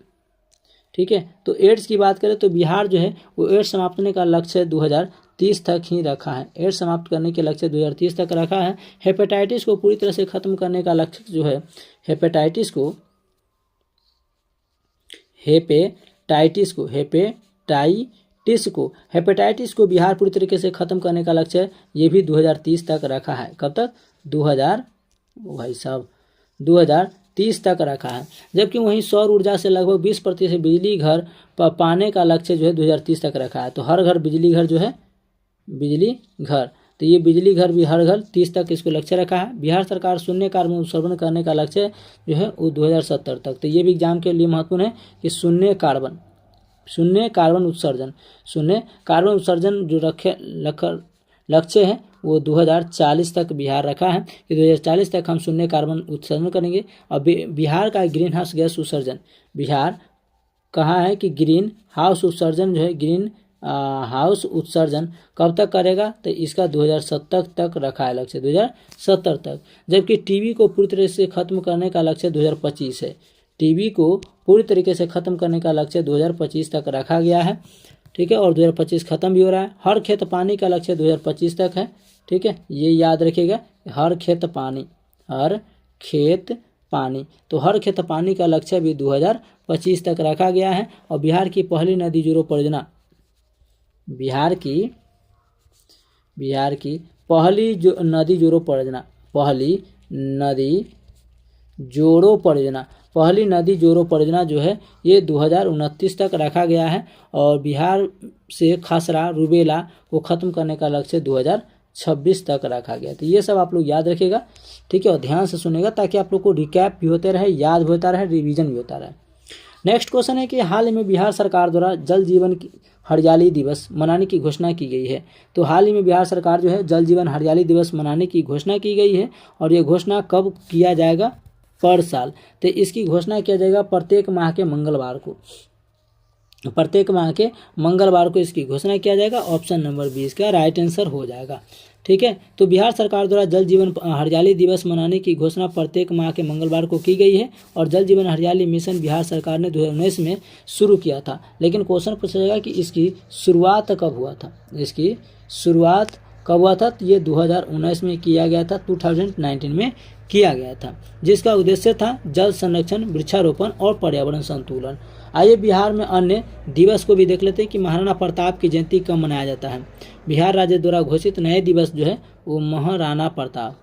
ठीक है, तो एड्स की बात करें तो बिहार जो है वो एड्स समाप्त करने का लक्ष्य 2030 तक ही रखा है। एड्स समाप्त करने के लक्ष्य 2030 तक रखा है। हेपेटाइटिस को पूरी तरह से खत्म करने का लक्ष्य जो है हेपेटाइटिस को बिहार पूरी तरीके से खत्म करने का लक्ष्य ये भी 2030 तक रखा है। कब तक? 2030 तक रखा है। जबकि वहीं सौर ऊर्जा से लगभग 20% बिजली घर पाने का लक्ष्य जो है 2030 तक रखा है। तो हर घर बिजली घर जो है बिजली घर, तो ये बिजली घर भी हर घर 30 तक इसको लक्ष्य रखा है। बिहार सरकार शून्य कार्बन उत्सर्जन करने का लक्ष्य जो है वो 2070 तक। तो ये भी एग्जाम के लिए महत्वपूर्ण है कि शून्य कार्बन उत्सर्जन जो लक्ष्य है वो 2040 तक बिहार रखा है कि 2040 तक हम शून्य कार्बन उत्सर्जन करेंगे। और बिहार का ग्रीन हाउस गैस उत्सर्जन, बिहार कहाँ है कि ग्रीन हाउस उत्सर्जन जो है ग्रीन हाउस उत्सर्जन कब तक करेगा, तो इसका 2070 तक रखा है लक्ष्य, 2070 तक। जबकि टीबी को पूरी तरह से खत्म करने का लक्ष्य 2025 है। टीबी को पूरी तरीके से खत्म करने का लक्ष्य 2025 तक रखा गया है। ठीक है, और 2025 खत्म भी हो रहा है। हर खेत पानी का लक्ष्य 2025 तक है। ठीक है, ये याद रखिएगा, हर खेत पानी, तो हर खेत पानी का लक्ष्य भी 2025 तक रखा गया है। और बिहार की पहली नदी जोड़ो परियोजना, बिहार की पहली नदी जोड़ो परियोजना जो है ये 2029 तक रखा गया है। और बिहार से खसरा रुबेला को खत्म करने का लक्ष्य 2026 तक रखा गया। तो ये सब आप लोग याद रखिएगा। ठीक है, और ध्यान से सुनेगा ताकि आप लोग को रिकैप भी होते रहे, याद भी होता रहे, रिवीजन भी होता रहे। नेक्स्ट क्वेश्चन है कि हाल ही में बिहार सरकार द्वारा जल जीवन हरियाली दिवस मनाने की घोषणा की गई है। तो हाल ही में बिहार सरकार जो है जल जीवन हरियाली दिवस मनाने की घोषणा की गई है। और ये घोषणा कब किया जाएगा? पर साल। तो इसकी घोषणा किया जाएगा प्रत्येक माह के मंगलवार को इसकी घोषणा किया जाएगा। ऑप्शन नंबर 20 का राइट आंसर हो जाएगा। ठीक है, तो बिहार सरकार द्वारा जल जीवन हरियाली दिवस मनाने की घोषणा प्रत्येक माह के मंगलवार को की गई है। और जल जीवन हरियाली मिशन बिहार सरकार ने 2019 में शुरू किया था। लेकिन क्वेश्चन पूछा जाएगा कि इसकी शुरुआत कब हुआ था? तो ये 2019 में किया गया था, 2019 में किया गया था, जिसका उद्देश्य था जल संरक्षण, वृक्षारोपण और पर्यावरण संतुलन। आइए बिहार में अन्य दिवस को भी देख लेते हैं कि महाराणा प्रताप की जयंती कब मनाया जाता है। बिहार राज्य द्वारा घोषित नए दिवस जो है वो महाराणा प्रताप।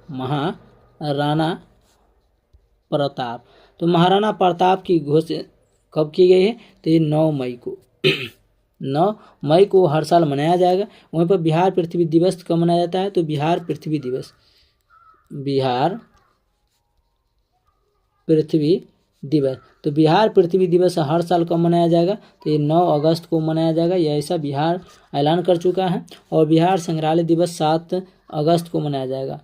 तो महाराणा प्रताप की घोषणा कब की गई है? तो ये 9 मई को हर साल मनाया जाएगा। वहीं पर बिहार पृथ्वी दिवस कब मनाया जाता है? तो बिहार पृथ्वी दिवस हर साल कब मनाया जाएगा? तो ये 9 अगस्त को मनाया जाएगा। यह ऐसा बिहार ऐलान कर चुका है। और बिहार संग्रहालय दिवस 7 अगस्त को मनाया जाएगा।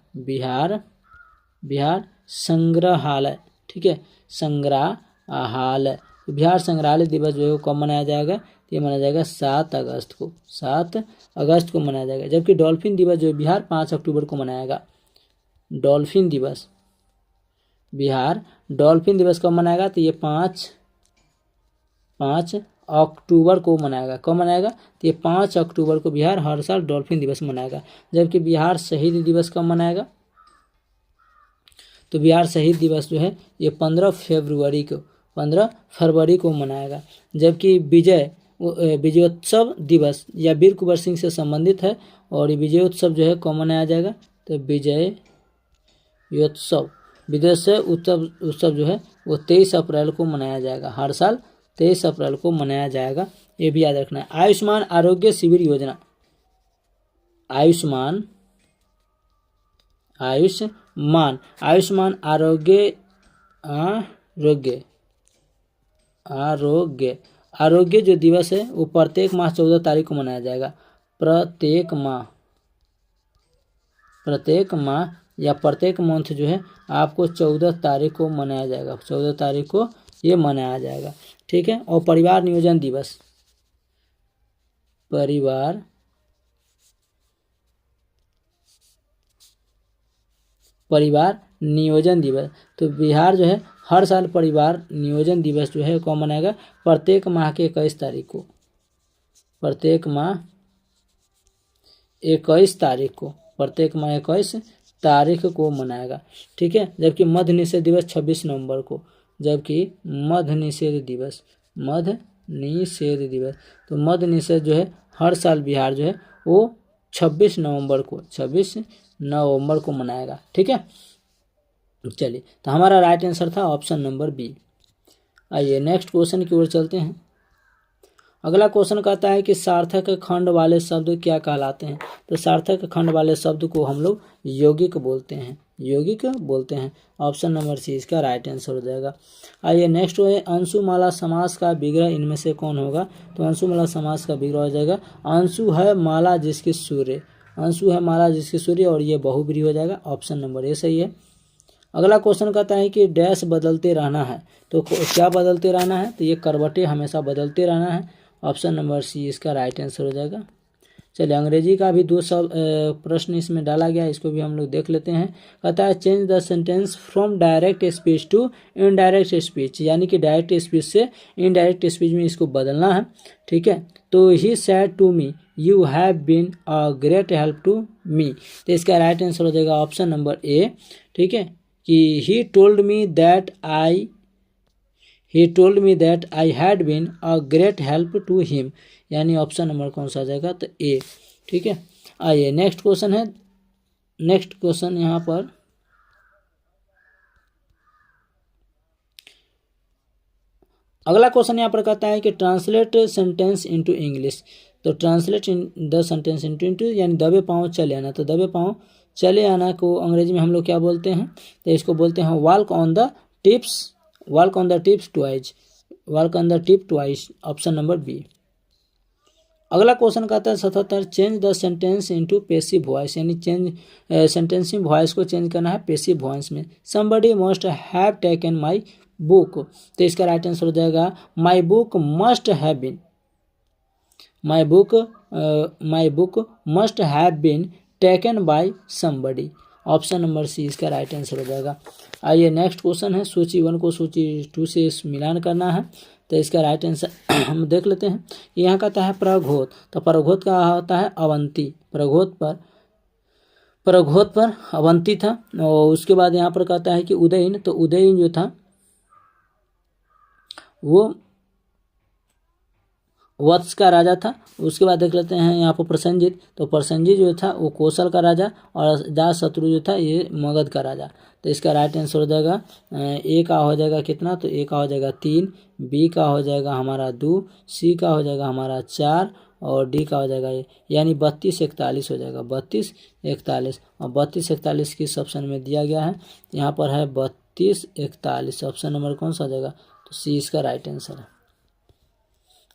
बिहार संग्रहालय, ठीक है, संग्रहालय, बिहार संग्रहालय दिवस जो है कब मनाया जाएगा? ये मनाया जाएगा 7 अगस्त को मनाया जाएगा। जबकि डॉल्फिन दिवस जो है बिहार 5 अक्टूबर को मनाएगा। बिहार डॉल्फिन दिवस कब मनाएगा? तो ये 5 अक्टूबर को मनाएगा। कब मनाएगा? तो ये 5 अक्टूबर को बिहार हर साल डॉल्फिन दिवस मनाएगा। जबकि बिहार शहीद दिवस कब मनाएगा? तो बिहार शहीद दिवस जो है ये 15 फरवरी को मनाएगा। जबकि विजयोत्सव दिवस या वीर कुंवर सिंह से संबंधित है और ये विजयोत्सव जो है कब मनाया जाएगा? तो विजयोत्सव उत्सव जो है वो 23 अप्रैल को मनाया जाएगा। हर साल 23 अप्रैल को मनाया जाएगा, ये भी याद रखना है। आयुष्मान आरोग्य शिविर योजना, आयुष्मान आरोग्य जो दिवस है वो प्रत्येक माह 14 तारीख को मनाया जाएगा। प्रत्येक माह या प्रत्येक मंथ जो है आपको 14 तारीख को मनाया जाएगा। 14 तारीख को ये मनाया जाएगा, ठीक है। और परिवार नियोजन दिवस, परिवार नियोजन दिवस, तो बिहार जो है हर साल परिवार नियोजन दिवस जो है कब मनाएगा? प्रत्येक माह के 21 तारीख को, प्रत्येक माह 21 तारीख को मनाएगा, ठीक है। जबकि मद्य निषेध दिवस 26 नवंबर को, मद्य निषेध दिवस, तो मद्य निषेध जो है हर साल बिहार जो है वो 26 नवंबर को मनाएगा, ठीक है। चलिए, तो हमारा राइट आंसर था ऑप्शन नंबर बी। आइए नेक्स्ट क्वेश्चन की ओर चलते हैं। अगला क्वेश्चन कहता है कि सार्थक खंड वाले शब्द क्या कहलाते हैं? तो सार्थक खंड वाले शब्द को हम लोग यौगिक बोलते हैं। ऑप्शन नंबर सी इसका राइट आंसर हो जाएगा। आइए नेक्स्ट है अंशुमाला समास का विग्रह इनमें से कौन होगा? तो अंशुमाला समास का विग्रह हो जाएगा अंशु है माला जिसके सूर्य, और ये बहुब्री हो जाएगा। ऑप्शन नंबर ए सही है। अगला क्वेश्चन कहता है कि डैश बदलते रहना है, तो क्या बदलते रहना है? तो ये करवटें हमेशा बदलते रहना है। ऑप्शन नंबर सी इसका राइट आंसर हो जाएगा। चलिए, अंग्रेजी का भी 2 प्रश्न इसमें डाला गया, इसको भी हम लोग देख लेते हैं। कहता है change the sentence from direct speech to indirect speech, यानी कि डायरेक्ट स्पीच से इनडायरेक्ट स्पीच में इसको बदलना है, ठीक है। तो ही said to me you have been a great help to me, तो इसका राइट आंसर हो जाएगा ऑप्शन नंबर ए, ठीक है। कि he told me that I had been a great help to him, यानी ऑप्शन नंबर कौन सा आ जाएगा? तो ए, ठीक है। आइए नेक्स्ट क्वेश्चन यहाँ पर अगला क्वेश्चन यहाँ पर कहता है कि ट्रांसलेट सेंटेंस इनटू इंग्लिश, तो ट्रांसलेट द सेंटेंस इनटू यानी दबे पाँव चले आना, तो दबे पाँव चले आना को अंग्रेजी में हम लोग क्या बोलते हैं? तो इसको बोलते हैं walk on the tip twice, option number b. अगला क्वेश्चन कहता है 77 change the sentence into passive voice, यानी सेंटेंसिंग वॉइस को चेंज करना है पैसिव वॉइस में। Somebody must have taken my book, तो इसका राइट आंसर हो जाएगा my book must have been taken by somebody, option number c इसका राइट आंसर हो जाएगा। आइए नेक्स्ट क्वेश्चन है सूची 1 को सूची 2 से मिलान करना है, तो इसका राइट आंसर हम देख लेते हैं। यहाँ कहता है प्रघोत, तो प्रघोत का होता है अवंती, प्रघोत पर अवंती था। और उसके बाद यहाँ पर कहता है कि उदयन, तो उदयन जो था वो वत्स का राजा था। उसके बाद देख लेते हैं यहाँ पर प्रसन्नजित, तो प्रसन्नजित जो था वो कौशल का राजा, और जातशत्रु जो था ये मगध का राजा। तो इसका राइट आंसर हो जाएगा ए का हो जाएगा कितना? तो ए का हो जाएगा 3, बी का हो जाएगा हमारा 2, सी का हो जाएगा हमारा 4 और डी का हो जाएगा यानी 32-41 हो जाएगा, 32-41। और 32-41 किस ऑप्शन में दिया गया है? यहाँ पर है 32-41, ऑप्शन नंबर कौन सा हो जाएगा? तो सी इसका राइट आंसर है।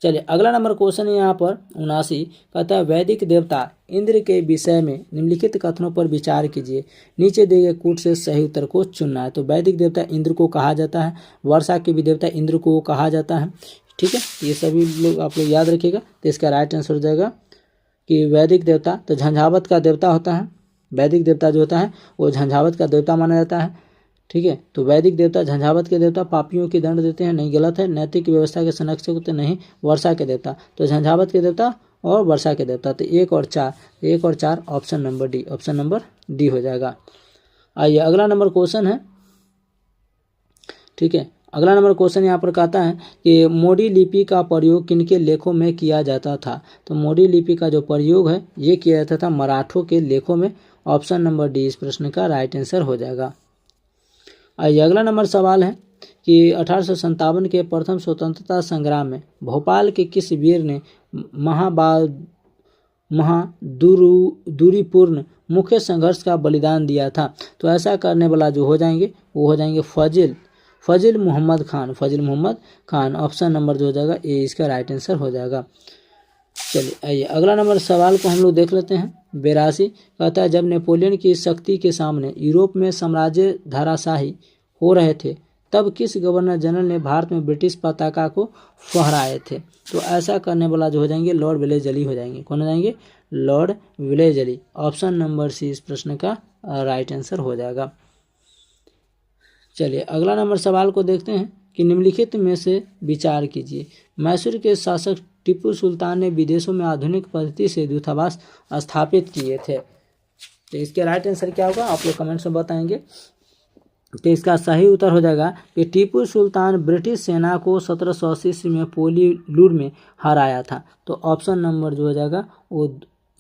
चलिए अगला नंबर क्वेश्चन है यहाँ पर 79, कहता है वैदिक देवता इंद्र के विषय में निम्नलिखित कथनों पर विचार कीजिए, नीचे दिए गए कूट से सही उत्तर को चुनना है। तो वैदिक देवता इंद्र को कहा जाता है, वर्षा के भी देवता इंद्र को कहा जाता है, ठीक है। ये सभी लोग आप लोग याद रखिएगा। तो इसका राइट आंसर हो जाएगा कि वैदिक देवता तो झंझावत का देवता होता है, वैदिक देवता जो होता है वो झंझावत का देवता माना जाता है, ठीक है। तो वैदिक देवता, झंझावत के देवता पापियों की दंड देते हैं, नहीं, गलत है। नैतिक व्यवस्था के संरक्षक होते, नहीं, वर्षा के देवता। तो झंझावत के देवता और वर्षा के देवता। तो 1 और 4 option number D, option number D हो जाएगा। आइए अगला नंबर क्वेश्चन है, ठीक है। अगला नंबर क्वेश्चन यहाँ पर कहता है कि मोडी लिपि का प्रयोग किनके लेखों में किया जाता था। तो मोडी लिपि का जो प्रयोग है ये किया जाता था मराठों के लेखों में। ऑप्शन नंबर डी इस प्रश्न का राइट आंसर हो जाएगा। आइए अगला नंबर सवाल है कि 1857 के प्रथम स्वतंत्रता संग्राम में भोपाल के किस वीर ने दूरीपूर्ण मुख्य संघर्ष का बलिदान दिया था। तो ऐसा करने वाला जो हो जाएंगे वो हो जाएंगे फजिल मोहम्मद खान। ऑप्शन नंबर जो हो जाएगा ए इसका राइट आंसर हो जाएगा। चलिए आइए अगला नंबर सवाल को हम लोग देख लेते हैं। 82 कहता है जब नेपोलियन की शक्ति के सामने यूरोप में साम्राज्य धराशायी हो रहे थे तब किस गवर्नर जनरल ने भारत में ब्रिटिश पताका को फहराए थे। तो ऐसा करने वाला जो हो जाएंगे लॉर्ड वेलेस्ली हो जाएंगे। कौन हो जाएंगे? Lord Wellesley. Option number c इस प्रश्न का राइट आंसर हो जाएगा। चलिए अगला नंबर सवाल को देखते हैं कि निम्नलिखित में से विचार कीजिए। मैसूर के शासक टीपू सुल्तान ने विदेशों में आधुनिक पद्धति से दूतावास स्थापित किए थे। तो इसके राइट आंसर क्या होगा आप लोग कमेंट्स में बताएंगे। तो इसका सही उत्तर हो जाएगा कि टीपू सुल्तान ब्रिटिश सेना को 1780 ईस्वी में पोलीलूर में हराया था। तो ऑप्शन नंबर जो हो जाएगा वो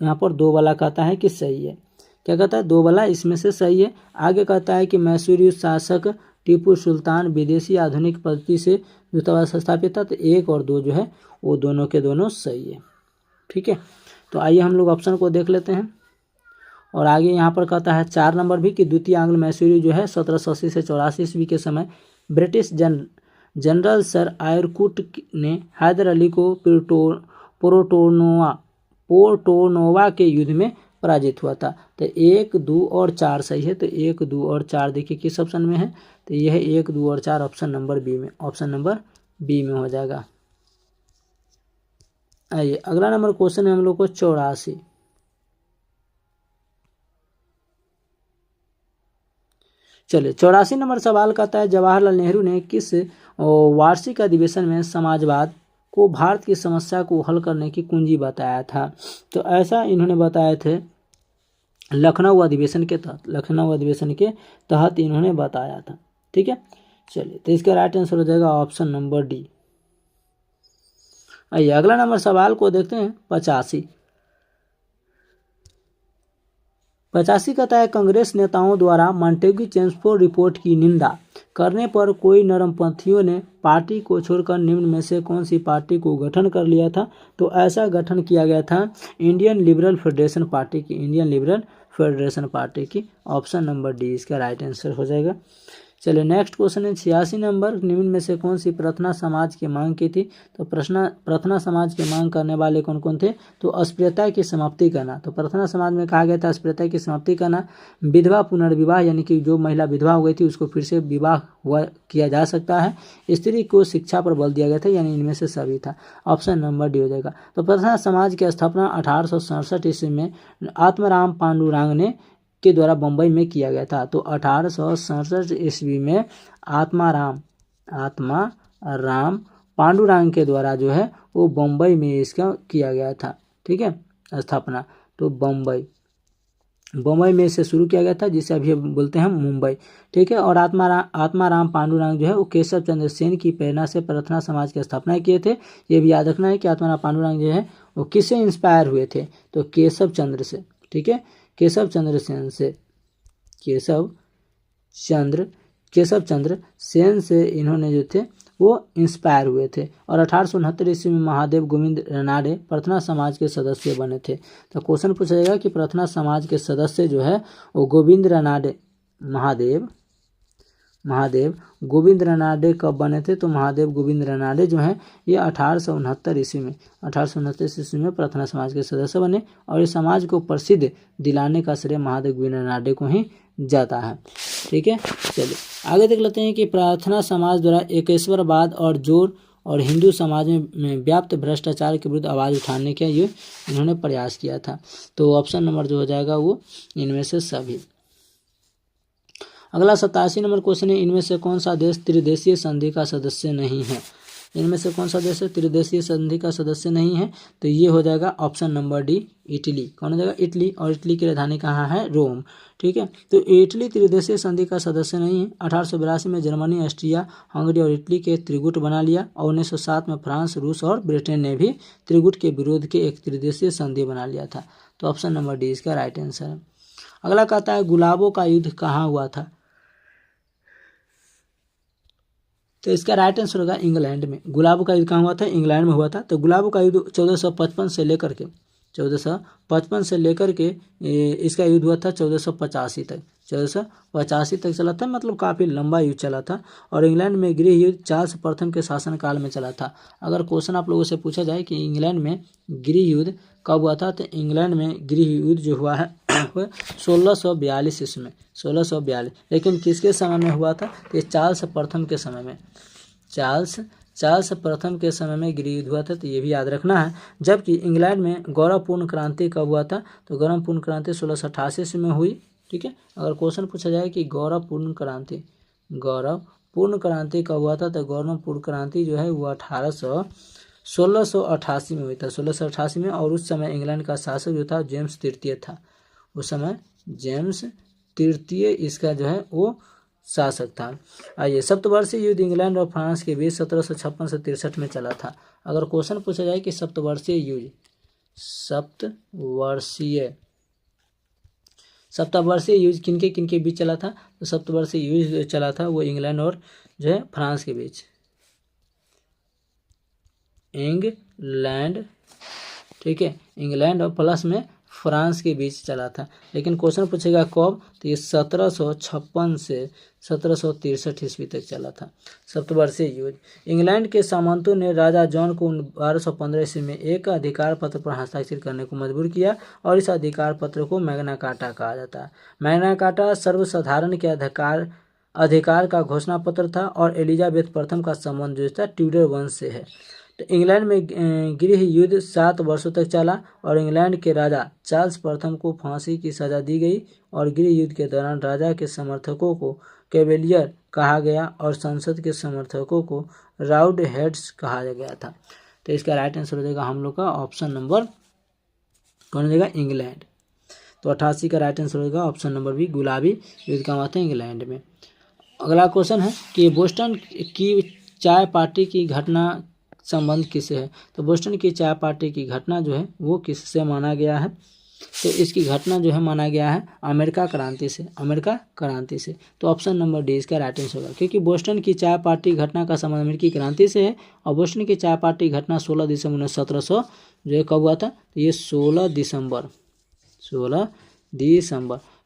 यहाँ पर 2 वाला कहता है कि सही है। क्या कहता है? 2 वाला इसमें से सही है। आगे कहता है कि मैसूरी शासक टीपू सुल्तान विदेशी आधुनिक पद्धति से दूतावास स्थापित था। तो 1 और 2 जो है वो दोनों के दोनों सही है। ठीक है, तो आइए हम लोग ऑप्शन को देख लेते हैं। और आगे यहाँ पर कहता है 4 नंबर भी कि द्वितीय आंग्ल मैसूरी जो है 1780 से 84 ईस्वी के समय ब्रिटिश जनरल सर आयरकुट ने हैदर अली को पोर्टोनोवा के युद्ध में पराजित हुआ था। तो 1, 2 और 4 सही है। तो 1, 2 और 4 देखिए किस ऑप्शन में है। तो यह है 1, 2 और 4 ऑप्शन नंबर बी में, ऑप्शन नंबर बी में हो जाएगा। आइए अगला नंबर क्वेश्चन है हम लोग को 84। चलिए 84 नंबर सवाल कहता है जवाहरलाल नेहरू ने किस वार्षिक अधिवेशन में समाजवाद को भारत की समस्या को हल करने की कुंजी बताया था। तो ऐसा इन्होंने बताए थे लखनऊ अधिवेशन के तहत इन्होंने बताया था। ठीक है, चलिए तो इसका राइट आंसर हो जाएगा ऑप्शन नंबर डी। आइए अगला नंबर सवाल को देखते हैं 85 कहता है कांग्रेस नेताओं द्वारा मॉन्टेग्यू चेम्सफोर्ड रिपोर्ट की निंदा करने पर कोई नरमपंथियों ने पार्टी को छोड़कर निम्न में से कौन सी पार्टी को गठन कर लिया था। तो ऐसा गठन किया गया था इंडियन लिबरल फेडरेशन पार्टी की। ऑप्शन नंबर डी इसका राइट आंसर हो जाएगा। चलिए नेक्स्ट क्वेश्चन है 86 नंबर निम्न में से कौन सी प्रार्थना समाज की मांग की थी। तो प्रार्थना समाज की मांग करने वाले कौन कौन थे। तो अस्पृश्यता की समाप्ति करना। तो प्रार्थना समाज में कहा गया था अस्पृश्यता की समाप्ति करना, विधवा पुनर्विवाह यानी कि जो महिला विधवा हो गई थी उसको फिर से विवाह किया जा सकता है, स्त्री को शिक्षा पर बल दिया गया था, यानी इनमें से सभी था। ऑप्शन नंबर डी हो जाएगा। तो प्रार्थना समाज की स्थापना 1867 ईस्वी में आत्माराम पांडुरंग के द्वारा बम्बई में किया गया था। तो 1867 ईस्वी में आत्माराम पांडुरंग के द्वारा जो है वो बम्बई में इसका किया गया था। ठीक है, स्थापना तो बम्बई में से शुरू किया गया था, जिसे अभी बोलते हैं मुंबई। ठीक है, और आत्माराम पांडुरंग जो है वो केशव चंद्र सेन की प्रेरणा से प्रार्थना समाज की स्थापना किए थे। ये भी याद रखना है कि आत्माराम पांडुरंग जो है वो किससे इंस्पायर हुए थे। तो केशव चंद्र से। ठीक है, केशव चंद्र सेन से इन्होंने जो थे वो इंस्पायर हुए थे। और 1869 ईस्वी में महादेव गोविंद रनाडे प्रार्थना समाज के सदस्य बने थे। तो क्वेश्चन पूछा जाएगा कि प्रार्थना समाज के सदस्य जो है वो गोविंद रनाडे महादेव गोविंद रनाडे कब बने थे। तो महादेव गोविंद रनाडे जो हैं ये 1869 ईस्वी में प्रार्थना समाज के सदस्य बने। और इस समाज को प्रसिद्ध दिलाने का श्रेय महादेव गोविंद रनाडे को ही जाता है। ठीक है, चलिए आगे देख लेते हैं कि प्रार्थना समाज द्वारा एकेश्वरवाद और जोर और हिंदू समाज में व्याप्त भ्रष्टाचार के विरुद्ध आवाज़ उठाने का ये इन्होंने प्रयास किया था। तो ऑप्शन नंबर जो हो जाएगा वो इनमें से सभी। अगला 87 नंबर क्वेश्चन है, इनमें से कौन सा देश त्रिदेशीय संधि का सदस्य नहीं है? इनमें से कौन सा देश है त्रिदेशीय संधि का सदस्य नहीं है? तो ये हो जाएगा ऑप्शन नंबर डी, इटली। कौन हो जाएगा? इटली। और इटली की राजधानी कहाँ है? रोम। ठीक है, तो इटली त्रिदेशीय संधि का सदस्य नहीं है। 1882 में जर्मनी, ऑस्ट्रिया, हंगरी और इटली के त्रिगुट बना लिया, और 1907 में फ्रांस, रूस और ब्रिटेन ने भी त्रिगुट के विरोध के एक त्रिदेशीय संधि बना लिया था। तो ऑप्शन नंबर डी इसका राइट आंसर है। अगला कहता है गुलाबों का युद्ध कहाँ हुआ था? तो इसका राइट आंसर होगा इंग्लैंड में। गुलाबों का युद्ध कहाँ हुआ था? इंग्लैंड में हुआ था। तो गुलाबों का युद्ध 1455 से लेकर के 1455 से लेकर के इसका युद्ध हुआ था 1485 तक। 1485 तक चला था, मतलब काफ़ी लंबा युद्ध चला था। और इंग्लैंड में गृह युद्ध चार्ल्स प्रथम के शासनकाल में चला था। अगर क्वेश्चन आप लोगों से पूछा जाए कि इंग्लैंड में गृह युद्ध कब हुआ था, तो इंग्लैंड में गृह युद्ध जो हुआ है 1642 इसमें, 1642। लेकिन किसके समय में हुआ था? तो चार्ल्स प्रथम के समय में, चार्ल्स प्रथम के समय में गृह युद्ध हुआ था। तो ये भी याद रखना है। जबकि इंग्लैंड में गौरवपूर्ण क्रांति कब हुआ था? तो गौरवपूर्ण क्रांति 1688 में हुई। ठीक है, अगर क्वेश्चन पूछा जाए कि गौरवपूर्ण क्रांति कब हुआ था, तो गौरवपूर्ण क्रांति जो है वो 1688 में हुई था, 1688 में। और उस समय इंग्लैंड का शासक जो था जेम्स तृतीय था। उस समय जेम्स तृतीय इसका जो है वो शासक था। आइए, सप्तवर्षीय युद्ध इंग्लैंड और फ्रांस के बीच 1756 से 63 में चला था। अगर क्वेश्चन पूछा जाए कि सप्तवर्षीय युद्ध किनके किनके बीच चला था, तो सप्तवर्षीय युद्ध जो चला था वो इंग्लैंड और जो है फ्रांस के बीच, इंग्लैंड, ठीक है, इंग्लैंड और प्लस में फ्रांस के बीच चला था। लेकिन क्वेश्चन पूछेगा कब, तो ये 1756 से 1763 ईस्वी तक चला था सप्तवर्षीय युद्ध। इंग्लैंड के सामंतों ने राजा जॉन को 1215 ईस्वी में एक अधिकार पत्र पर हस्ताक्षर करने को मजबूर किया, और इस अधिकार पत्र को मैग्ना कार्टा कहा जाता है। मैग्ना कार्टा सर्वसाधारण के अधिकार का घोषणा पत्र था, और एलिजाबेथ प्रथम का संबंध जो था ट्यूडर वंश से है। तो इंग्लैंड में गृह युद्ध 7 वर्षों तक चला, और इंग्लैंड के राजा चार्ल्स प्रथम को फांसी की सजा दी गई, और गृह युद्ध के दौरान राजा के समर्थकों को कैवेलियर कहा गया, और संसद के समर्थकों को राउड हेड्स कहा गया था। तो इसका राइट आंसर हो जाएगा हम लोग का ऑप्शन नंबर, कौन हो जाएगा? इंग्लैंड। तो 88 का राइट आंसर होगा ऑप्शन नंबर बी, गुलाबी युद्ध कहाँ हुआ था? इंग्लैंड में। अगला क्वेश्चन है कि बोस्टन की चाय पार्टी की घटना संबंध किससे है? तो बोस्टन की चाय पार्टी की घटना जो है वो किससे माना गया है? तो इसकी घटना जो है माना गया है अमेरिका क्रांति से। तो ऑप्शन नंबर डी इसका राइट आंसर होगा, क्योंकि बोस्टन की चाय पार्टी घटना का संबंध अमेरिकी क्रांति से है। और बोस्टन की चाय पार्टी घटना 16 दिसंबर 1700 जो है कब हुआ था? तो ये 16 दिसंबर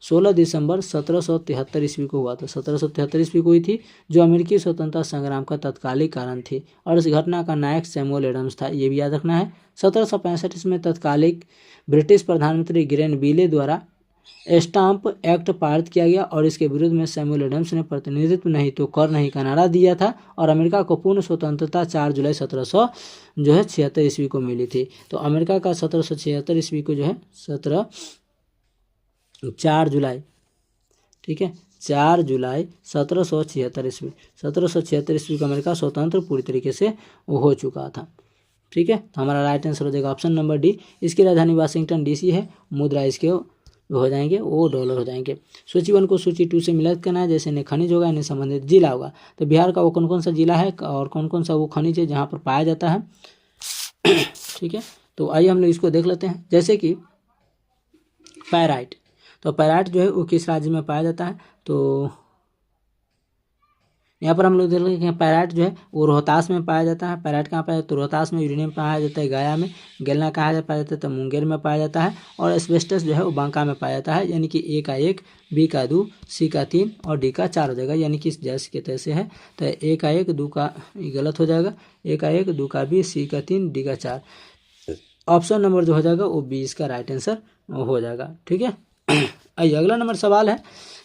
1773 ईस्वी को हुआ था। 1773 ईस्वी को हुई थी, जो अमेरिकी स्वतंत्रता संग्राम का तत्कालिक कारण थी। और इस घटना का नायक सैमुअल एडम्स था, ये भी याद रखना है। 1765 में तत्कालिक ब्रिटिश प्रधानमंत्री ग्रेनविले द्वारा स्टाम्प एक्ट पारित किया गया, और इसके विरुद्ध में सैमुअल एडम्स ने प्रतिनिधित्व नहीं तो कर नहीं का नारा दिया था, और अमेरिका को पूर्ण स्वतंत्रता 4 जुलाई 1776 ईस्वी को मिली थी। तो अमेरिका का 1776 ईस्वी को जो है 4 जुलाई, ठीक है, 4 जुलाई 1776 ईस्वी, 1776 ईस्वी को अमेरिका स्वतंत्र पूरी तरीके से हो चुका था। ठीक है, तो हमारा राइट आंसर हो जाएगा ऑप्शन नंबर डी। इसकी राजधानी वाशिंगटन डीसी है। मुद्रा इसके हो जाएंगे वो डॉलर हो जाएंगे। सूची 1 को सूची 2 से मिलान करना है। जैसे ने खनिज होगा, इन्हें संबंधित जिला होगा। तो बिहार का वो कौन कौन सा जिला है और कौन कौन सा वो खनिज है जहाँ पर पाया जाता है। ठीक है, तो आइए हम लोग इसको देख लेते हैं। जैसे कि पैराइट, तो पैराइट जो है वो किस राज्य में पाया जाता है? तो यहाँ पर हम लोग देख रहे हैं पैराइट जो है वो रोहतास में पाया जाता है। पैराइट कहाँ पाया जाता है? तो रोहतास में, यूरेनियम पाया जाता है गया में, गेलना कहाँ पाया जाता है? तो मुंगेर में पाया जाता है। और एस्बेस्टस जो है वो बांका में पाया जाता है। यानी कि ए का 1, बी का 2, सी का 3 और डी का 4 हो जाएगा। यानी कि जैसे के तैसे है। तो ए का 1, 2 का गलत हो जाएगा, ए का 1, 2 का बी, सी का 3, डी का 4। ऑप्शन नंबर जो हो जाएगा वो 20 का राइट आंसर हो जाएगा। ठीक है, आइए अगला नंबर सवाल है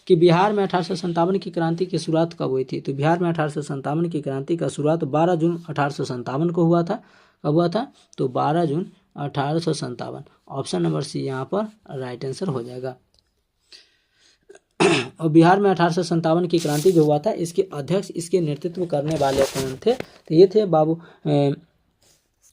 कि बिहार में 1857 की क्रांति की शुरुआत कब हुई थी? तो बिहार में 1857 की क्रांति का शुरुआत 12 जून 1857 को हुआ था। कब हुआ था? तो 12 जून 1857। ऑप्शन नंबर सी यहाँ पर राइट आंसर हो जाएगा। और बिहार में 1857 की क्रांति जो हुआ था इसके अध्यक्ष, इसके नेतृत्व करने वाले कौन थे? तो ये थे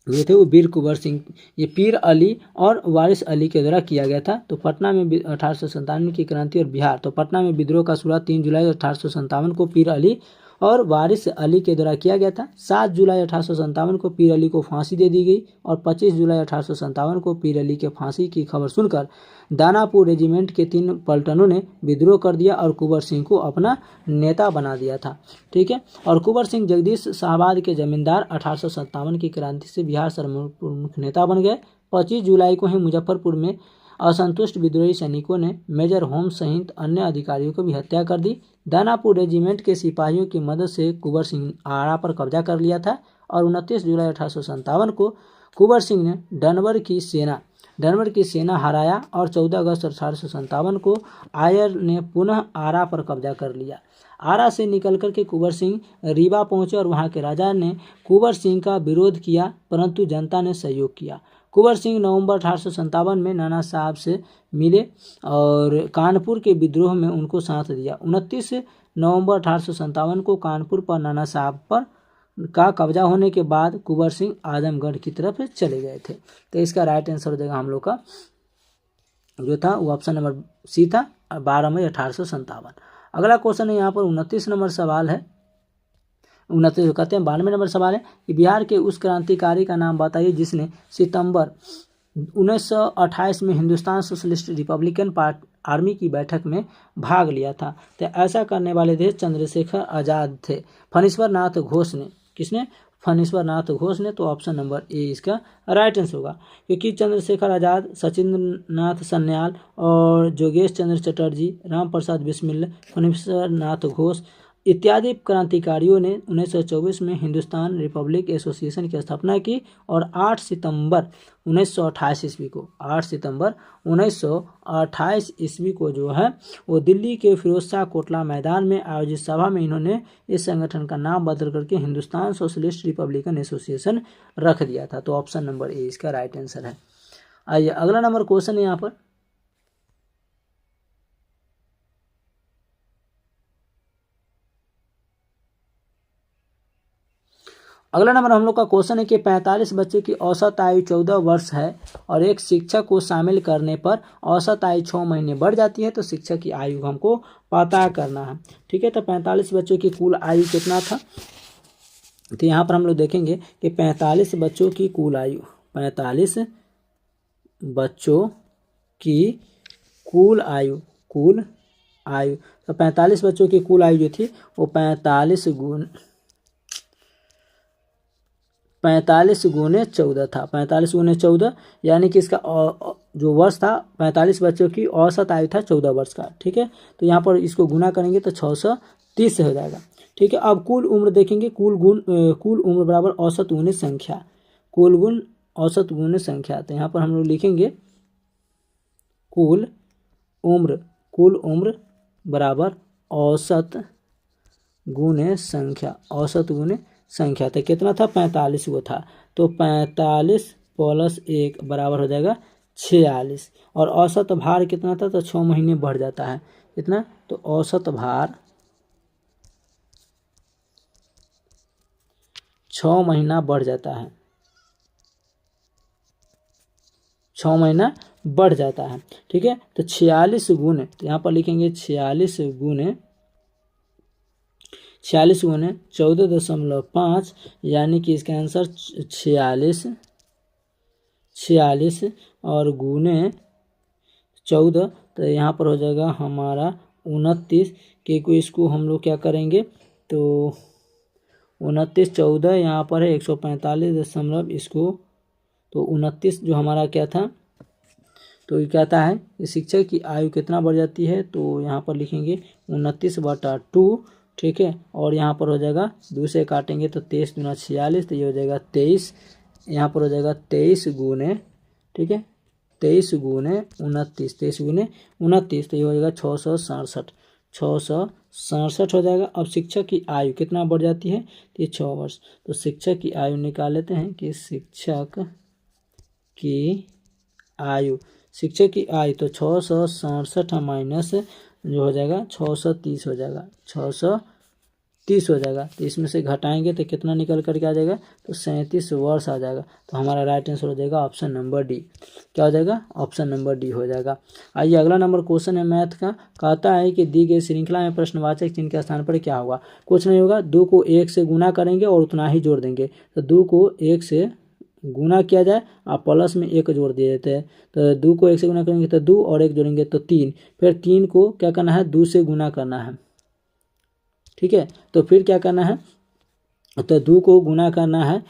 ये थे वो वीर कुंवर सिंह। ये पीर अली और वारिस अली के द्वारा किया गया था। तो पटना में 1857 की क्रांति और बिहार, तो पटना में विद्रोह का शुरुआत 3 जुलाई 1857 को पीर अली और वारिस अली के द्वारा किया गया था। 7 जुलाई 1857 को पीर अली को फांसी दे दी गई और 25 जुलाई 1857 को पीर अली के फांसी की खबर सुनकर दानापुर रेजिमेंट के 3 पलटनों ने विद्रोह कर दिया और कुंवर सिंह को अपना नेता बना दिया था। ठीक है, और कुंवर सिंह जगदीश शाहबाद के जमींदार 1857 की क्रांति से बिहार सर्वप्रमुख नेता बन गए। 25 जुलाई को ही मुजफ्फरपुर में असंतुष्ट विद्रोही सैनिकों ने मेजर होम्स सहित अन्य अधिकारियों को भी हत्या कर दी। दानापुर रेजिमेंट के सिपाहियों की मदद से कुंवर सिंह आरा पर कब्जा कर लिया था और 29 जुलाई 1857 को कुंवर सिंह ने डनवर की सेना हराया और 14 अगस्त 1857 को आयर ने पुनः आरा पर कब्जा कर लिया। आरा से निकलकर के कुंवर सिंह रीवा पहुंचे और वहां के राजा ने कुंवर सिंह का विरोध किया, परंतु जनता ने सहयोग किया। कुंवर सिंह नवंबर 1857 में नाना साहब से मिले और कानपुर के विद्रोह में उनको साथ दिया। 29 नवंबर 1857 को कानपुर पर नाना साहब पर का कब्जा होने के बाद कुंवर सिंह आजमगढ़ की तरफ चले गए थे। तो इसका राइट आंसर हो जाएगा हम लोग का जो था वो ऑप्शन नंबर सी था, 12 मई 1857। अगला क्वेश्चन है यहाँ पर 29 नंबर सवाल है, 29 कहते हैं 92 नंबर सवाल है कि बिहार के उस क्रांतिकारी का नाम बताइए जिसने सितंबर 1928 में हिंदुस्तान सोशलिस्ट रिपब्लिकन आर्मी की बैठक में भाग लिया था। तो ऐसा करने वाले थे चंद्रशेखर आजाद थे। फणीश्वर नाथ घोष ने, किसने? फणीश्वर नाथ घोष ने। तो ऑप्शन नंबर ए इसका राइट आंसर होगा, क्योंकि चंद्रशेखर आजाद, सचिंद्र नाथ सन्याल और जोगेश चंद्र चटर्जी, राम प्रसाद बिस्मिल, फणीश्वर नाथ घोष इत्यादि क्रांतिकारियों ने 1924 में हिंदुस्तान रिपब्लिक एसोसिएशन की स्थापना की और 8 सितंबर 1928 ईस्वी को 8 सितंबर 1928 ईस्वी को जो है वो दिल्ली के फिरोजशाह कोटला मैदान में आयोजित सभा में इन्होंने इस संगठन का नाम बदल करके हिंदुस्तान सोशलिस्ट रिपब्लिकन एसोसिएशन रख दिया था। तो ऑप्शन नंबर ए इसका राइट आंसर है। आइए अगला नंबर क्वेश्चन है यहाँ पर, अगला नंबर हम लोग का क्वेश्चन है कि 45 बच्चे की औसत आयु 14 वर्ष है और एक शिक्षक को शामिल करने पर औसत आयु 6 महीने बढ़ जाती है, तो शिक्षक की आयु हमको पता करना है। ठीक है, तो 45 बच्चों की कुल आयु कितना था? तो यहाँ पर हम लोग देखेंगे कि 45 बच्चों की कुल आयु, 45 बच्चों की कुल आयु तो 45 बच्चों की कुल आयु जो थी वो 45 गुने 14 था। 45 गुने 14 यानी कि इसका जो वर्ष था 45 बच्चों की औसत आयु था 14 वर्ष का। ठीक है, तो यहाँ पर इसको गुना करेंगे तो 630 हो जाएगा। ठीक है, अब कुल उम्र देखेंगे, कुल उम्र बराबर औसत गुने संख्या, कुल गुण औसत गुने संख्या। तो यहाँ पर हम लोग लिखेंगे कुल उम्र बराबर औसत गुने संख्या, औसत गुने संख्या। तो कितना था? 45 वो था, तो 45 प्लस 1 बराबर हो जाएगा 46। और औसत भार कितना था? तो 6 महीने बढ़ जाता है कितना? तो औसत भार 6 महीना बढ़ जाता है, 6 महीना बढ़ जाता है। ठीक है, तो 46 गुने, तो यहाँ पर लिखेंगे 46 गुने 14.5 यानी कि इसका आंसर 46 और गुने 14, तो यहाँ पर हो जाएगा हमारा 29। क्योंकि इसको हम लोग क्या करेंगे तो 29 14 यहाँ पर है 145 दशमलव इसको, तो 29 जो हमारा क्या था, तो ये कहता है कि शिक्षक की आयु कितना बढ़ जाती है, तो यहाँ पर लिखेंगे 29/2। ठीक है, और यहाँ पर हो जाएगा 2 से काटेंगे तो 23 दूना 46, तो ये हो जाएगा 23। यहाँ पर हो जाएगा 23 गुने, ठीक है 23 गुने 29, 23 गुने 29, तो ये हो जाएगा 667 हो जाएगा। अब शिक्षक की आयु कितना बढ़ जाती है, तो ये 6 वर्ष। तो शिक्षक की आयु निकाल लेते हैं कि शिक्षक की आयु तो 667 माइनस जो हो जाएगा 630 हो जाएगा, 630 हो जाएगा। तो इसमें से घटाएंगे तो कितना निकल करके आ जाएगा, तो 37 वर्ष आ जाएगा। तो हमारा राइट आंसर हो जाएगा ऑप्शन नंबर डी। क्या हो जाएगा, ऑप्शन नंबर डी हो जाएगा। आइए अगला नंबर क्वेश्चन है मैथ का। कहता है कि दी गई श्रृंखला में प्रश्नवाचक चिन्ह के स्थान पर क्या होगा। कुछ नहीं होगा, 2 को 1 से गुना करेंगे और उतना ही जोड़ देंगे। तो 2 को 1 से गुना किया जाए और प्लस में 1 जोड़ दिए देते हैं। तो 2 को 1 से गुना करेंगे तो 2 और 1 जोड़ेंगे तो 3। फिर 3 को क्या करना है, 2 से गुना करना है। ठीक है, तो फिर क्या करना है, तो 2 को गुना करना है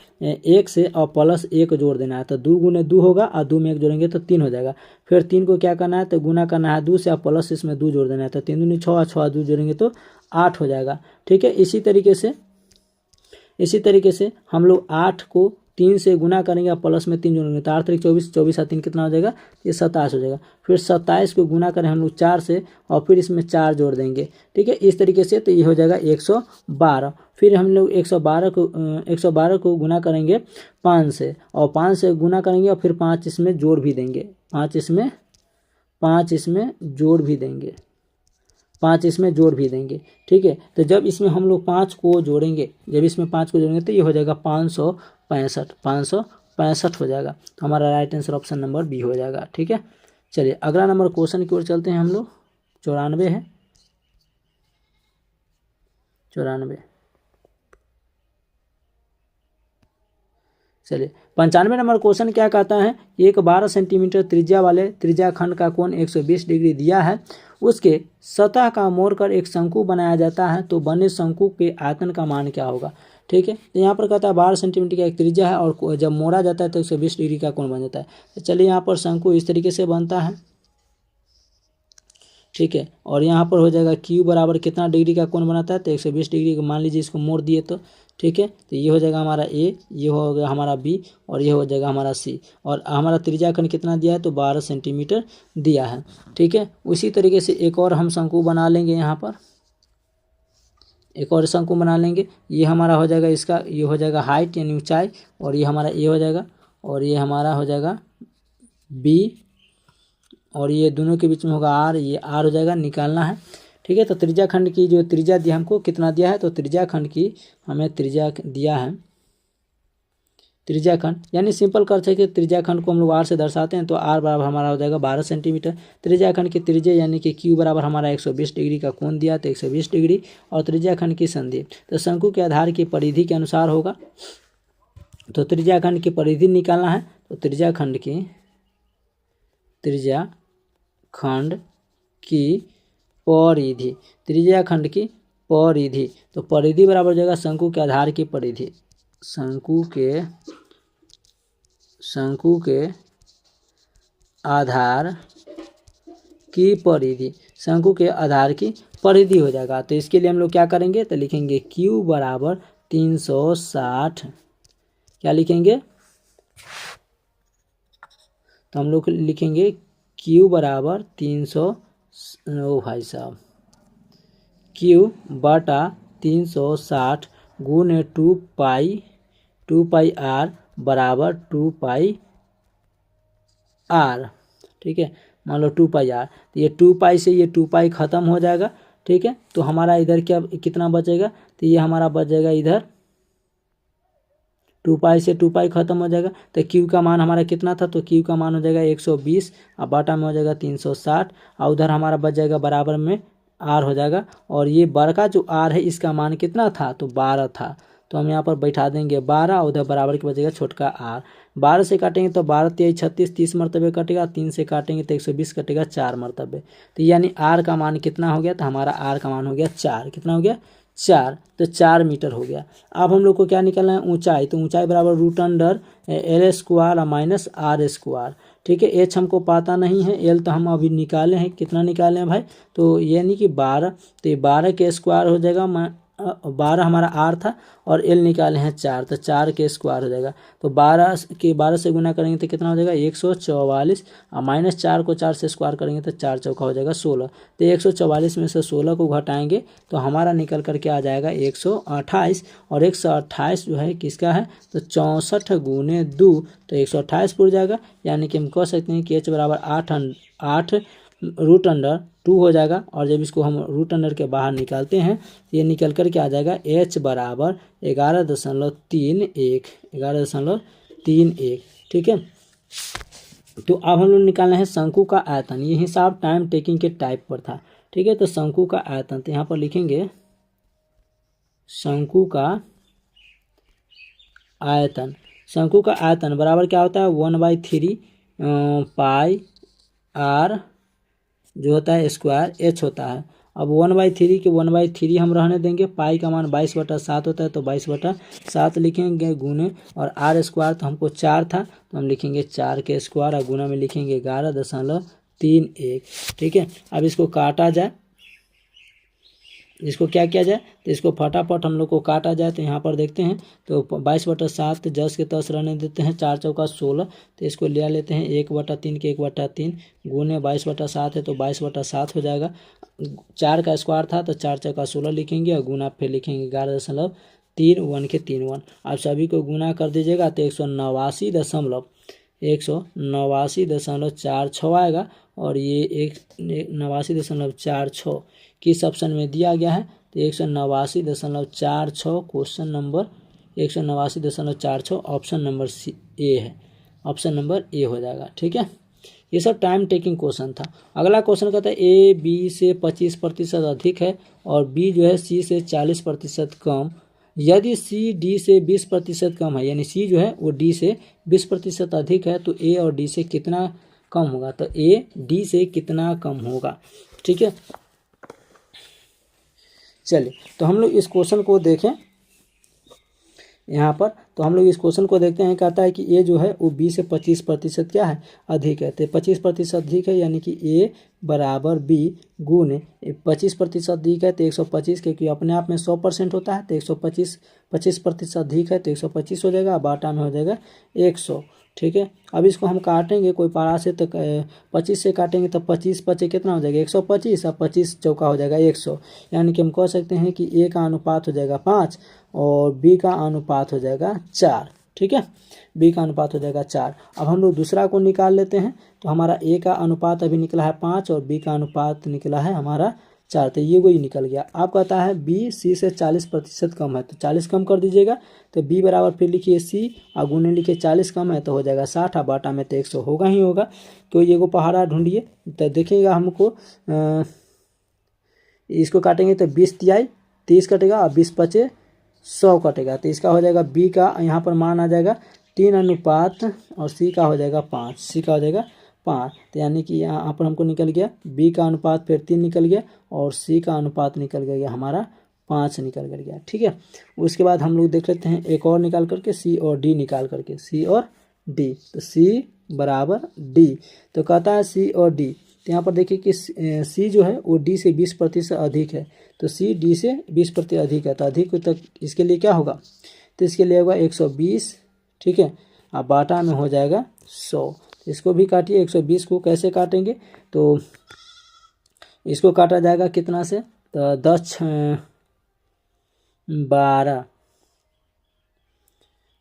1 से और प्लस 1 जोड़ देना है। तो 2 गुने 2 होगा और 2 में 1 जोड़ेंगे तो 3 हो जाएगा। फिर 3 को क्या करना है, तो गुना करना है 2 से और प्लस इसमें 2 जोड़ देना है। तो 3 दूनी 6 और 6 2 जोड़ेंगे तो 8 हो जाएगा। ठीक है, इसी तरीके से हम लोग 8 को 3 से गुना करेंगे और प्लस में 3 जोड़ेंगे तो 8 3 24, 24 और 3 कितना हो जाएगा, ये 27 हो जाएगा। फिर 27 को गुना करें हम लोग 4 से और फिर इसमें 4 जोड़ देंगे। ठीक है, इस तरीके से तो ये हो जाएगा 112। फिर हम लोग 112 को गुना करेंगे 5 से और 5 से गुना करेंगे और फिर 5 इसमें जोड़ भी देंगे, 5 इसमें जोड़ भी देंगे, 5 इसमें जोड़ भी देंगे। ठीक है, तो जब इसमें हम लोग 5 को जोड़ेंगे, तो ये हो जाएगा 565 हो जाएगा। तो हमारा right answer option number b हो जाएगा। ठीक है, चलिए अगला नंबर क्वेश्चन की ओर चलते हैं हम लोग। 94 है, 94। चलिए 95 नंबर क्वेश्चन क्या कहता है, एक 12 सेंटीमीटर त्रिज्या वाले त्रिज्या खंड का कोण 120 डिग्री दिया है, उसके सतह का मोड़कर एक शंकु बनाया जाता है, तो बने शंकु के आयतन का मान क्या होगा। ठीक है, तो यहाँ पर कहता है 12 सेंटीमीटर का एक त्रिज्या है और जब मोड़ा जाता है तो 120 डिग्री का कोण बन जाता है। तो चलिए यहाँ पर शंकु इस तरीके से बनता है। ठीक है, और यहाँ पर हो जाएगा क्यू बराबर कितना डिग्री का कोण बनाता है, तो 120 डिग्री का मान लीजिए इसको मोड़ दिए तो। ठीक है, तो ये हो जाएगा हमारा ए, ये हो गया हमारा बी और ये हो जाएगा हमारा सी। और हमारा त्रिज्या खंड कितना दिया है, तो 12 सेंटीमीटर दिया है। ठीक है, उसी तरीके से एक और हम शंकु बना लेंगे। यहाँ पर एक और शंकु बना लेंगे। ये हमारा हो जाएगा इसका, ये हो जाएगा हाइट यानी ऊंचाई, और ये हमारा ए हो जाएगा और ये हमारा हो जाएगा बी, और ये दोनों के बीच में होगा आर, ये आर हो जाएगा, निकालना है। ठीक है, तो त्रिज्या खंड की जो त्रिज्या दिया हमको कितना दिया है, तो त्रिज्या खंड की हमें त्रिज्या दिया है, त्रिज्या खंड यानी सिंपल कर सकते त्रिज्या खंड को हम लोग आर से दर्शाते हैं, तो आर बराबर हमारा हो जाएगा 12 सेंटीमीटर। त्रिज्या खंड की त्रिज्या यानी कि क्यू बराबर हमारा 120 डिग्री का कोण दिया, तो 120 डिग्री। और त्रिज्या खंड की संधि तो शंकु के आधार की परिधि के अनुसार होगा। तो त्रिज्या खंड की परिधि निकालना है, तो त्रिज्या खंड की परिधि, त्रिज्या खंड की परिधि, तो परिधि बराबर हो जाएगा शंकु के आधार की परिधि, शंकु के आधार की परिधि, शंकु के आधार की परिधि हो जाएगा। तो इसके लिए हम लोग क्या करेंगे, तो लिखेंगे Q बराबर 360, क्या लिखेंगे, तो हम लोग लिखेंगे Q बराबर 300, ओ भाई साहब, Q बटा 360 गुने 2 पाई R बराबर 2 पाई R। ठीक है, मान लो 2 पाई R, तो ये 2 पाई से ये 2 पाई खत्म हो जाएगा। ठीक है, तो हमारा इधर क्या कितना बचेगा, तो ये हमारा बच जाएगा इधर 2 पाई से 2 पाई खत्म हो जाएगा। तो Q का मान हमारा कितना था, तो Q का मान हो जाएगा 120 और बाटा में हो जाएगा 360 और उधर हमारा बच जाएगा बराबर में R हो जाएगा। और ये बड़का जो R है इसका मान कितना था, तो 12 था, तो हम यहाँ पर बैठा देंगे 12, उधर बराबर की बचेगा छोटका R। 12 से काटेंगे तो 12 तेईस 36, 30 मरतबे कटेगा, 3 से काटेंगे तो 120 कटेगा 4 मरतबे। तो यानी R का मान कितना हो गया, तो हमारा R का मान हो गया 4, कितना हो गया 4, तो 4 मीटर हो गया। अब हम लोग को क्या निकालना है, ऊंचाई, तो ऊंचाई बराबर √L² माइनस R²। ठीक है, H हमको पता नहीं है, L तो हम अभी निकाले हैं, कितना निकाले हैं भाई, तो यानी कि 12, तो ये 12 के स्क्वायर हो जाएगा, 12 हमारा R था और L निकाले हैं 4, तो 4 के स्क्वायर हो जाएगा। तो 12 से गुना करेंगे तो कितना हो जाएगा 144 और माइनस 4 को 4 से स्क्वायर करेंगे तो 4 चौका हो जाएगा 16। तो 144 में से 16 को घटाएंगे तो हमारा निकल करके आ जाएगा 128, और 128 जो है किसका है, तो 64 गुने 2, तो 128 पुर जाएगा। यानी कि हम कह सकते हैं कि H बराबर 8 रूट अंडर 2 हो जाएगा। और जब इसको हम रूट अंडर के बाहर निकालते हैं ये निकल कर के आ जाएगा h बराबर 11.31। ठीक है। तो अब हम लोग निकालना है शंकु का आयतन। ये हिसाब टाइम टेकिंग के टाइप पर था। ठीक है। तो शंकु का आयतन तो यहाँ पर लिखेंगे शंकु का आयतन। शंकु का आयतन बराबर क्या होता है 1/3 पाई आर जो होता है स्क्वायर एच होता है। अब 1/3 के 1/3 हम रहने देंगे। पाई का मान 22/7 होता है तो 22/7 लिखेंगे गुने, और आर स्क्वायर तो हमको 4 था तो हम लिखेंगे 4 के स्क्वायर और गुना में लिखेंगे 11.31। ठीक है। अब इसको काटा जाए, इसको क्या किया जाए तो इसको फटाफट हम लोग को काटा जाए। तो यहाँ पर देखते हैं तो 22/7 10 के 10 रहने देते हैं, 4 चौका 16। तो इसको ले लेते हैं 1/3 के 1/3 गुने 22/7 है तो 22/7 हो जाएगा। 4 का स्क्वायर था तो 4 चौका 16 लिखेंगे और गुना फिर लिखेंगे 11.3 1 के 3 1। आप सभी को गुना कर दीजिएगा तो 189.46 आएगा। और ये 89.46 किस ऑप्शन में दिया गया है तो 189.46 question number 189.46 option number A है। ऑप्शन नंबर ए हो जाएगा। ठीक है। ये सब टाइम टेकिंग क्वेश्चन था। अगला क्वेश्चन कहता है ए बी से 25% अधिक है और बी जो है सी से 40% कम। यदि सी डी से 20% कम है, यानी सी जो है वो डी से 20% अधिक है, तो ए और डी से कितना कम होगा। तो ए डी से कितना कम होगा। ठीक है। चलिए तो हम लोग इस क्वेश्चन को देखें यहाँ पर। तो हम लोग इस क्वेश्चन को देखते हैं। कहता है कि ए जो है वो बी से 25% क्या है अधिक है। तो 25% अधिक है यानी कि ए बराबर बी गुने 25% अधिक है तो 125, क्योंकि अपने आप में 100% होता है तो 125% अधिक है तो 125 हो जाएगा, बाटा में हो जाएगा 100। ठीक है। अब इसको हम काटेंगे कोई पारा से तो 25 से काटेंगे तो 25 पचे कितना हो जाएगा 125 और 25 चौका हो जाएगा 100। यानी कि हम कह सकते हैं कि ए का अनुपात हो जाएगा 5 और बी का अनुपात हो जाएगा 4। ठीक है। बी का अनुपात हो जाएगा 4। अब हम लोग दूसरा को निकाल लेते हैं। तो हमारा ए का अनुपात अभी निकला है 5 और बी का अनुपात निकला है हमारा 4। तो ये वही निकल गया। आप कहता है बी सी से 40% कम है तो 40 कम कर दीजिएगा। तो बी बराबर फिर लिखिए सी और गुने लिखिए 40 कम है तो हो जाएगा 60 और बाटा में तो 100 होगा ही होगा। तो ये को पहाड़ा ढूंढिए तो देखिएगा हमको इसको काटेंगे तो 20 तिहाई 30 कटेगा और 20 पचे 100 कटेगा। तो इसका हो जाएगा बी का यहाँ पर मान आ जाएगा 3 अनुपात और सी का हो जाएगा 5। सी का हो जाएगा 5। तो यानी कि यहाँ पर हमको निकल गया बी का अनुपात फिर 3 निकल गया और सी का अनुपात निकल गया हमारा 5 निकल कर गया। ठीक है। उसके बाद हम लोग देख लेते हैं एक और निकाल करके सी और डी निकाल करके सी और डी। तो सी बराबर डी। तो कहता है सी और डी। तो यहाँ पर देखिए कि सी जो है वो डी से 20% अधिक है। तो सी डी से 20% अधिक है तो अधिक तक इसके लिए क्या होगा तो इसके लिए होगा 120। ठीक है। अब बाटा में हो जाएगा 100। इसको भी काटिए। 120 को कैसे काटेंगे तो इसको काटा जाएगा कितना से तो 10 12।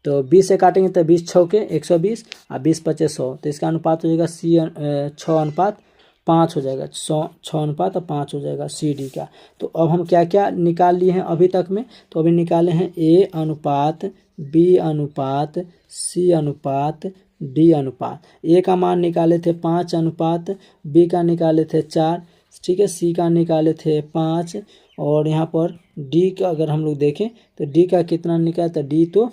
तो 20 से काटेंगे तो 20 छौके 120 और 20 पचे 100। तो इसका अनुपात हो जाएगा 6:5 हो जाएगा। 6:5 हो जाएगा सी डी का। तो अब हम क्या क्या निकाल लिए हैं अभी तक में तो अभी निकाले हैं ए अनुपात बी अनुपात सी अनुपात डी अनुपात। ए का मान निकाले थे 5 अनुपात, बी का निकाले थे 4। ठीक है। सी का निकाले थे 5 और यहाँ पर डी का अगर हम लोग देखें तो डी का कितना निकाला तो डी तो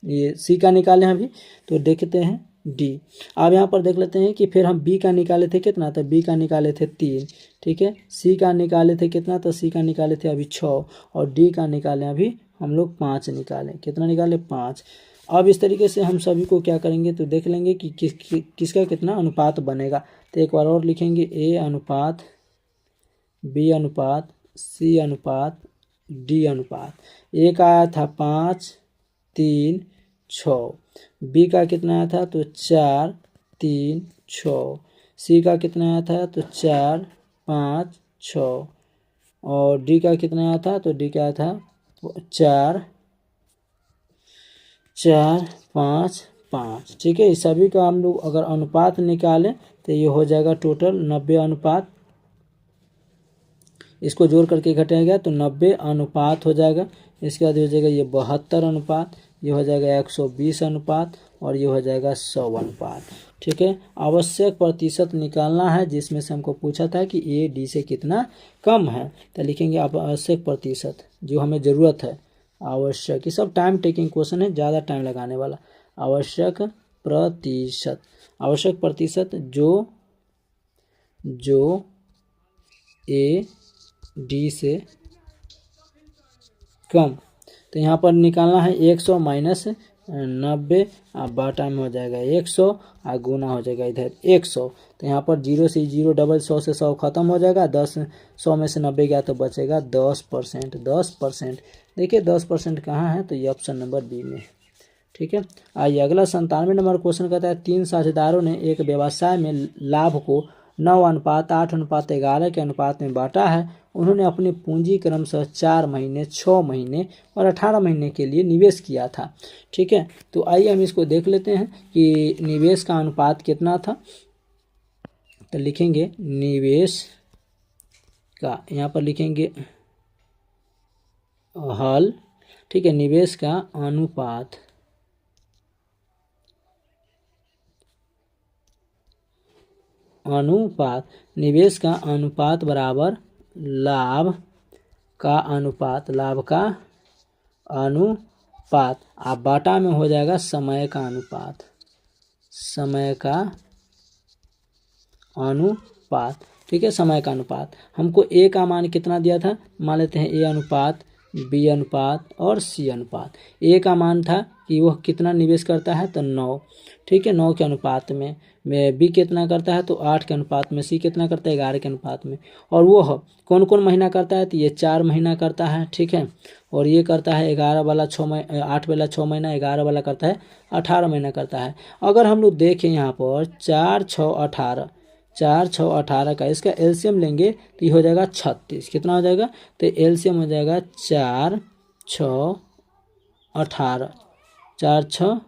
ये सी का निकाले हैं अभी तो देखते हैं डी। अब यहाँ पर देख लेते हैं कि फिर हम बी का निकाले थे कितना तो बी का निकाले थे 3। ठीक है। सी का निकाले थे कितना तो सी का निकाले थे अभी 6 और डी का निकाले अभी हम लोग 5 निकाले। कितना निकाले 5। अब इस तरीके से हम सभी को क्या करेंगे तो देख लेंगे कि किसका कितना अनुपात बनेगा। तो एक बार और लिखेंगे ए अनुपात बी अनुपात सी अनुपात डी अनुपात। ए का आया था 5 3 6, बी का कितना आया था तो 4 3 6, सी का कितना आया था तो 4 5 6 और डी का कितना आया था तो डी का आया था 4 4 5 5। ठीक है। इस सभी का हम लोग अगर अनुपात निकालें तो ये हो जाएगा टोटल 90 अनुपात इसको जोड़ करके घटाएगा तो 90 अनुपात हो जाएगा। इसके बाद हो जाएगा ये 72 अनुपात, ये हो जाएगा 120 अनुपात और ये हो जाएगा 100 अनुपात। ठीक है, आवश्यक प्रतिशत निकालना है जिसमें से हमको पूछा था कि ए डी से कितना कम है, तो लिखेंगे आवश्यक प्रतिशत जो हमें ज़रूरत है। आवश्यक, ये सब टाइम टेकिंग क्वेश्चन है, ज़्यादा टाइम लगाने वाला। आवश्यक प्रतिशत, आवश्यक प्रतिशत जो ए डी से कम, तो यहाँ पर निकालना है 100 माइनस 90 बाटा में हो जाएगा 100 और गुना हो जाएगा इधर 100। तो यहाँ पर 0 से 0 डबल 100 से 100 खत्म हो जाएगा। 100 में से 90 गया तो बचेगा 10%। 10% देखिए 10% कहाँ है, तो ये ऑप्शन नंबर बी में। ठीक है, आइए अगला 97 नंबर क्वेश्चन कहता है 3 साझेदारों ने एक व्यवसाय में लाभ को 9 अनुपात 8 अनुपात 11 के अनुपात में बांटा है। उन्होंने अपनी पूंजी क्रमशः 4 महीने, 6 महीने और 18 महीने के लिए निवेश किया था। ठीक है, तो आइए हम इसको देख लेते हैं कि निवेश का अनुपात कितना था। तो लिखेंगे निवेश का, यहाँ पर लिखेंगे हल। ठीक है, निवेश का अनुपात, निवेश का अनुपात बराबर लाभ का अनुपात, लाभ का अनुपात। आप बाटा में हो जाएगा समय का अनुपात, समय का अनुपात। ठीक है, समय का अनुपात। हमको ए का मान कितना दिया था, मान लेते हैं ए अनुपात, बी अनुपात और सी अनुपात। ए का मान था कि वह कितना निवेश करता है, तो 9। ठीक है, 9 के अनुपात में बी कितना करता है, तो 8 के अनुपात में। सी कितना करता है, 11 के अनुपात में। और वो कौन कौन महीना करता है, तो ये 4 महीना करता है। ठीक है, और ये करता है 11 वाला 8 वाला 6 महीना, 11 वाला करता है 18 महीना करता है। अगर हम लोग देखें यहाँ पर 4 6 18, 4 6 18 का इसका एलसीएम लेंगे तो ये हो जाएगा 36। कितना हो जाएगा, तो एलसीएम हो जाएगा 4 6 18, 4 6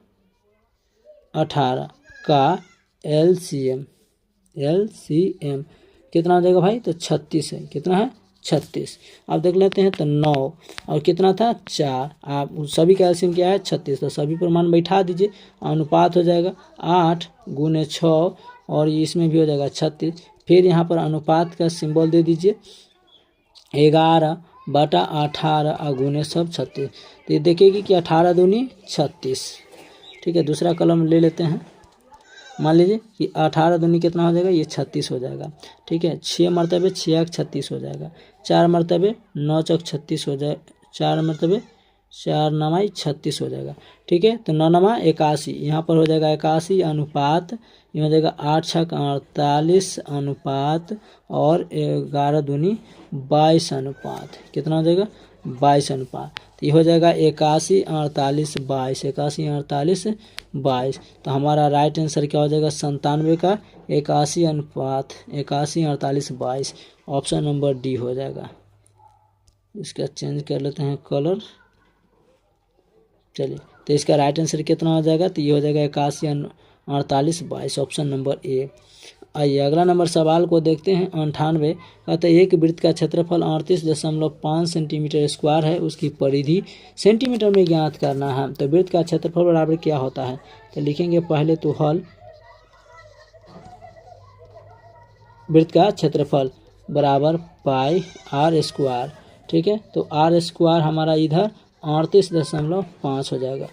18 का एलसीएम कितना हो जाएगा भाई, तो 36 है। कितना है, 36। अब देख लेते हैं, तो 9 और कितना था 4, आप सभी का एलसीएम क्या है 36, तो सभी पर मान बैठा दीजिए। अनुपात हो जाएगा 8 गुने 6 और इसमें भी हो जाएगा 36। फिर यहाँ पर अनुपात का सिंबल दे दीजिए 11 बटा 18 गुने सब 36। तो ये देखिएगी कि 18 दूनी 36। ठीक है, दूसरा कलम ले लेते हैं। मान लीजिए कि 18 दूनी कितना हो जाएगा, ये 36 हो जाएगा। ठीक है, 6 मरतबे 6 36 हो जाएगा। 4 मरतबे 9 चौक 36 हो जाए, 4 मरतबे 4 9 36 हो जाएगा। ठीक है, तो 9 9 81, यहाँ पर हो जाएगा 81 अनुपात, ये हो जाएगा 8 6 48 अनुपात और 11 दूनी 22 अनुपात। कितना हो जाएगा, 22 अनुपात। तो ये हो जाएगा 81 48 22, 81 48 22। तो हमारा राइट आंसर क्या हो जाएगा, 97 का 81 अनुपात 81 48 22, ऑप्शन नंबर डी हो जाएगा। इसका चेंज कर लेते हैं कलर। चलिए, तो इसका राइट आंसर कितना हो जाएगा, तो ये हो जाएगा 81 48 22, ऑप्शन नंबर ए। आइए अगला नंबर सवाल को देखते हैं। 98 कहते हैं एक वृत्त का क्षेत्रफल 38.5 सेंटीमीटर स्क्वायर है, उसकी परिधि सेंटीमीटर में ज्ञात करना है। तो वृत्त का क्षेत्रफल बराबर क्या होता है, तो लिखेंगे पहले तो हल, वृत्त का क्षेत्रफल बराबर पाई आर स्क्वायर। ठीक है, तो आर स्क्वायर हमारा इधर 38.5 हो जाएगा।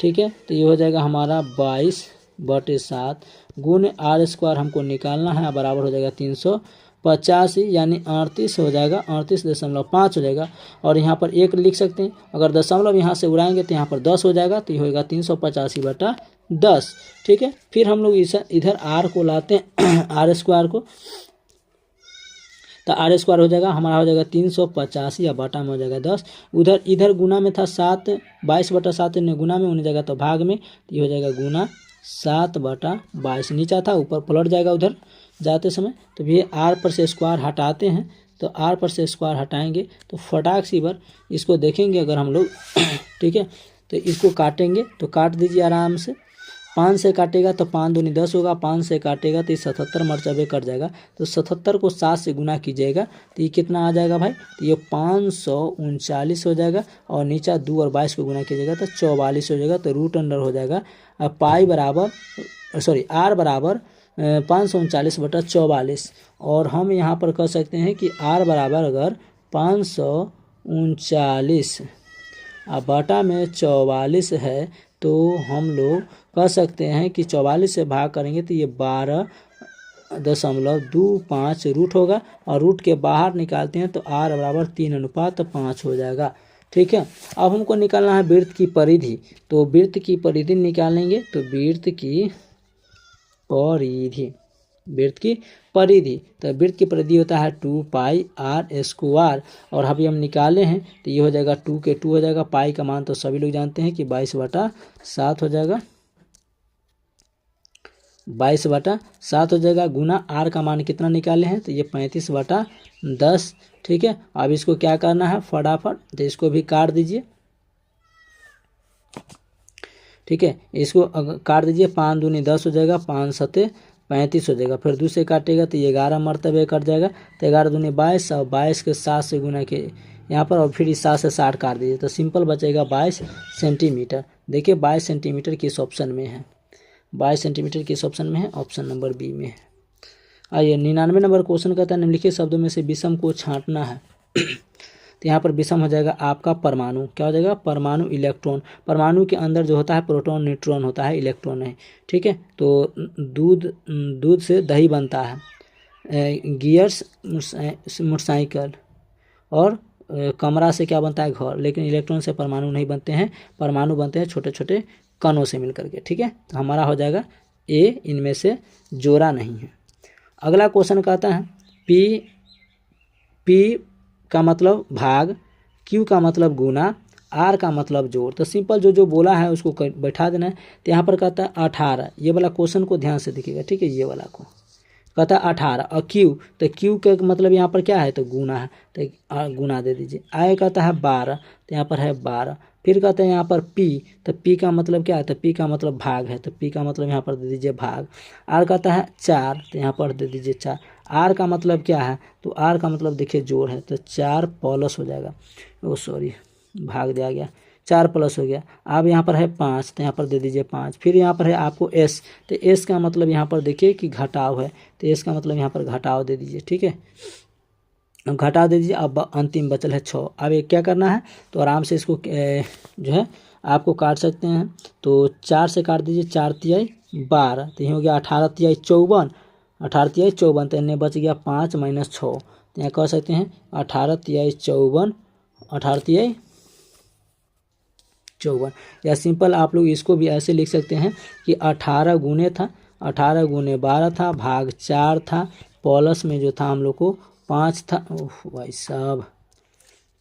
ठीक है, तो ये हो जाएगा हमारा 22/7 गुण आर स्क्वायर हमको निकालना है, बराबर हो जाएगा 385, यानी 38 हो जाएगा, 38.5 हो जाएगा। और यहाँ पर 1 लिख सकते हैं, अगर दशमलव यहाँ से उड़ाएंगे तो यहाँ पर 10 हो जाएगा, तो ये होगा 385/10। ठीक है, फिर हम लोग इधर आर को लाते हैं आर स्क्वायर को, तो आर स्क्वायर हो जाएगा हमारा, हो जाएगा 385 या बाटा में हो जाएगा 10। उधर इधर गुना में था 7, 22/7 ने गुना में होने जाएगा तो भाग में, तो ये हो जाएगा गुना 7/22। नीचा था ऊपर पलट जाएगा उधर जाते समय। तो भी आर पर से स्क्वायर हटाते हैं, तो आर पर से स्क्वायर हटाएंगे तो फटाक सी बार इसको देखेंगे अगर हम लोग ठीक है, तो इसको काटेंगे, तो काट दीजिए आराम से। 5 से काटेगा तो 5 दूनी 10 होगा, 5 से काटेगा तो 77 मरतबे कट जाएगा। तो 77 को 7 से गुना कीजिएगा तो ये कितना आ जाएगा भाई, तो ये 539 हो जाएगा। और नीचा 2 और 22 को गुना कीजिएगा तो 44 हो जाएगा। तो रूट अंडर हो जाएगा अब पाई बराबर आर बराबर 539/44। और हम यहाँ पर कह सकते हैं कि आर बराबर अगर 539 बटा में 44 है तो हम लोग कह सकते हैं कि 44 से भाग करेंगे तो ये 12.25 रूट होगा। और रूट के बाहर निकालते हैं तो आर बराबर 3:5 हो जाएगा। ठीक है, अब हमको निकालना है वृत्त की परिधि। तो वृत्त की परिधि निकालेंगे तो वृत्त की परिधि तो वृत्त की परिधि होता है 2πr²। और अभी हम निकाले हैं तो ये हो जाएगा 2 के 2 हो जाएगा। पाई का मान तो सभी लोग जानते हैं कि 22/7 हो जाएगा, 22/7 हो जाएगा। गुना आर का मान कितना निकाले हैं तो ये 35/10। ठीक है, अब इसको क्या करना है फटाफट, तो इसको भी काट दीजिए। ठीक है, इसको काट दीजिए। 5 दूनी 10 हो जाएगा, 5 सते 35 हो जाएगा। फिर 2 से काटेगा तो ये 11 मरतबे कट जाएगा। तो 11 दूनी 22 और 22 के 7 से गुना के यहाँ पर, और फिर इस 7 से 60 काट दीजिए तो सिंपल बचेगा 22 सेंटीमीटर। देखिए 22 सेंटीमीटर किस ऑप्शन में है, 22 सेंटीमीटर किस ऑप्शन में है, ऑप्शन नंबर बी में है। आइए 99 नंबर क्वेश्चन कहता है निम्नलिखित शब्दों में से विषम को छांटना है। तो यहाँ पर विषम हो जाएगा आपका परमाणु। क्या हो जाएगा, परमाणु इलेक्ट्रॉन। परमाणु के अंदर जो होता है प्रोटॉन न्यूट्रॉन होता है, इलेक्ट्रॉन है। ठीक है, तो दूध से दही बनता है, गियर्स मोटरसाइकिल, और कमरा से क्या बनता है, घर। लेकिन इलेक्ट्रॉन से परमाणु नहीं बनते हैं, परमाणु बनते हैं छोटे छोटे कणों से मिलकर के। ठीक है, तो हमारा हो जाएगा ए, इनमें से जोड़ा नहीं है। अगला क्वेश्चन कहता है पी का मतलब भाग, क्यू का मतलब गुना, आर का मतलब जोड़। तो सिंपल जो बोला है उसको बैठा देना है। तो यहाँ पर कहता है 18, ये वाला क्वेश्चन को ध्यान से देखिएगा। ठीक है, ये वाला को कहता है 18। और क्यू, तो क्यू का मतलब यहाँ पर क्या है, तो गुना है, तो गुना दे दीजिए। आई कहता है 12, तो यहाँ पर है 12। फिर कहते हैं यहाँ पर पी, तो पी का मतलब क्या है, तो पी का मतलब भाग है, तो पी का मतलब यहाँ पर दे दीजिए भाग। आर कहता है 4, तो यहाँ पर दे दीजिए 4। आर का मतलब क्या है, तो आर का मतलब देखिए जोड़ है, तो 4 प्लस हो जाएगा। भाग दिया गया, 4 प्लस हो गया। अब यहाँ पर है 5, तो यहाँ पर दे दीजिए 5। फिर यहाँ पर है आपको एस, तो एस का मतलब यहाँ पर देखिए कि घटाव है, तो एस का मतलब यहाँ पर घटाव दे दीजिए। ठीक है, घटा दे दीजिए। अब अंतिम बचल है 6। अब ये क्या करना है, तो आराम से इसको जो है आपको काट सकते हैं। तो 4 से काट दीजिए, 4 तिहाई 12, तो ये हो गया 18 तिहाई 54, 18 तिहाई 54। तो इन्हें बच गया 5 - 6, तो यहाँ कह सकते हैं 18 तिहाई 54, 18 तिहाई 54। या सिंपल आप लोग इसको भी ऐसे लिख सकते हैं कि 18 गुने था, 18 गुने 12 था, भाग 4 था, प्लस में जो था हम लोग को 5 था, भाई साहब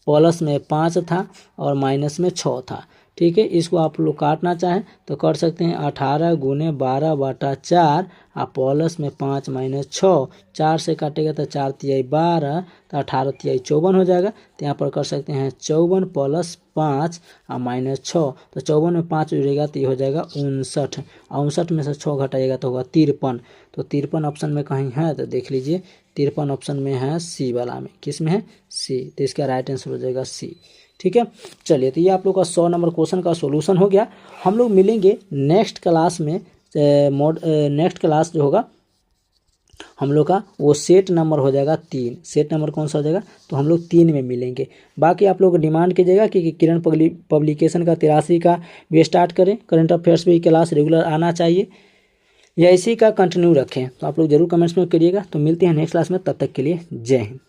प्लस में 5 था और माइनस में 6 था। ठीक है, इसको आप लोग काटना चाहें तो कर सकते हैं 18 गुने 12/4 और प्लस में 5 - 6। 4 से काटेगा तो 4 तिहाई 12, तो 18 तिहाई 54 हो जाएगा। तो यहाँ पर कर सकते हैं 54 + 5 और -6। तो 54 में 5 जुड़ेगा तो ये हो जाएगा 59, और 59 में से 6 घटाइएगा तो होगा 53। तो 53 ऑप्शन में कहीं है तो देख लीजिए, 53 ऑप्शन में है सी वाला में। किस में है, सी। तो इसका राइट आंसर हो जाएगा सी। ठीक है, चलिए तो ये आप लोग का 100 नंबर क्वेश्चन का सॉल्यूशन हो गया। हम लोग मिलेंगे नेक्स्ट क्लास में। नेक्स्ट क्लास जो होगा हम लोग का वो सेट नंबर हो जाएगा 3। सेट नंबर कौन सा हो जाएगा, तो हम लोग 3 में मिलेंगे। बाकी आप लोग डिमांड कीजिएगा कि किरण पब्लिकेशन का 83 का भी स्टार्ट करें, करंट अफेयर्स भी क्लास रेगुलर आना चाहिए, या इसी का कंटिन्यू रखें। तो आप लोग जरूर कमेंट्स में करिएगा। तो मिलते हैं नेक्स्ट क्लास में, तब तक के लिए जय हिंद।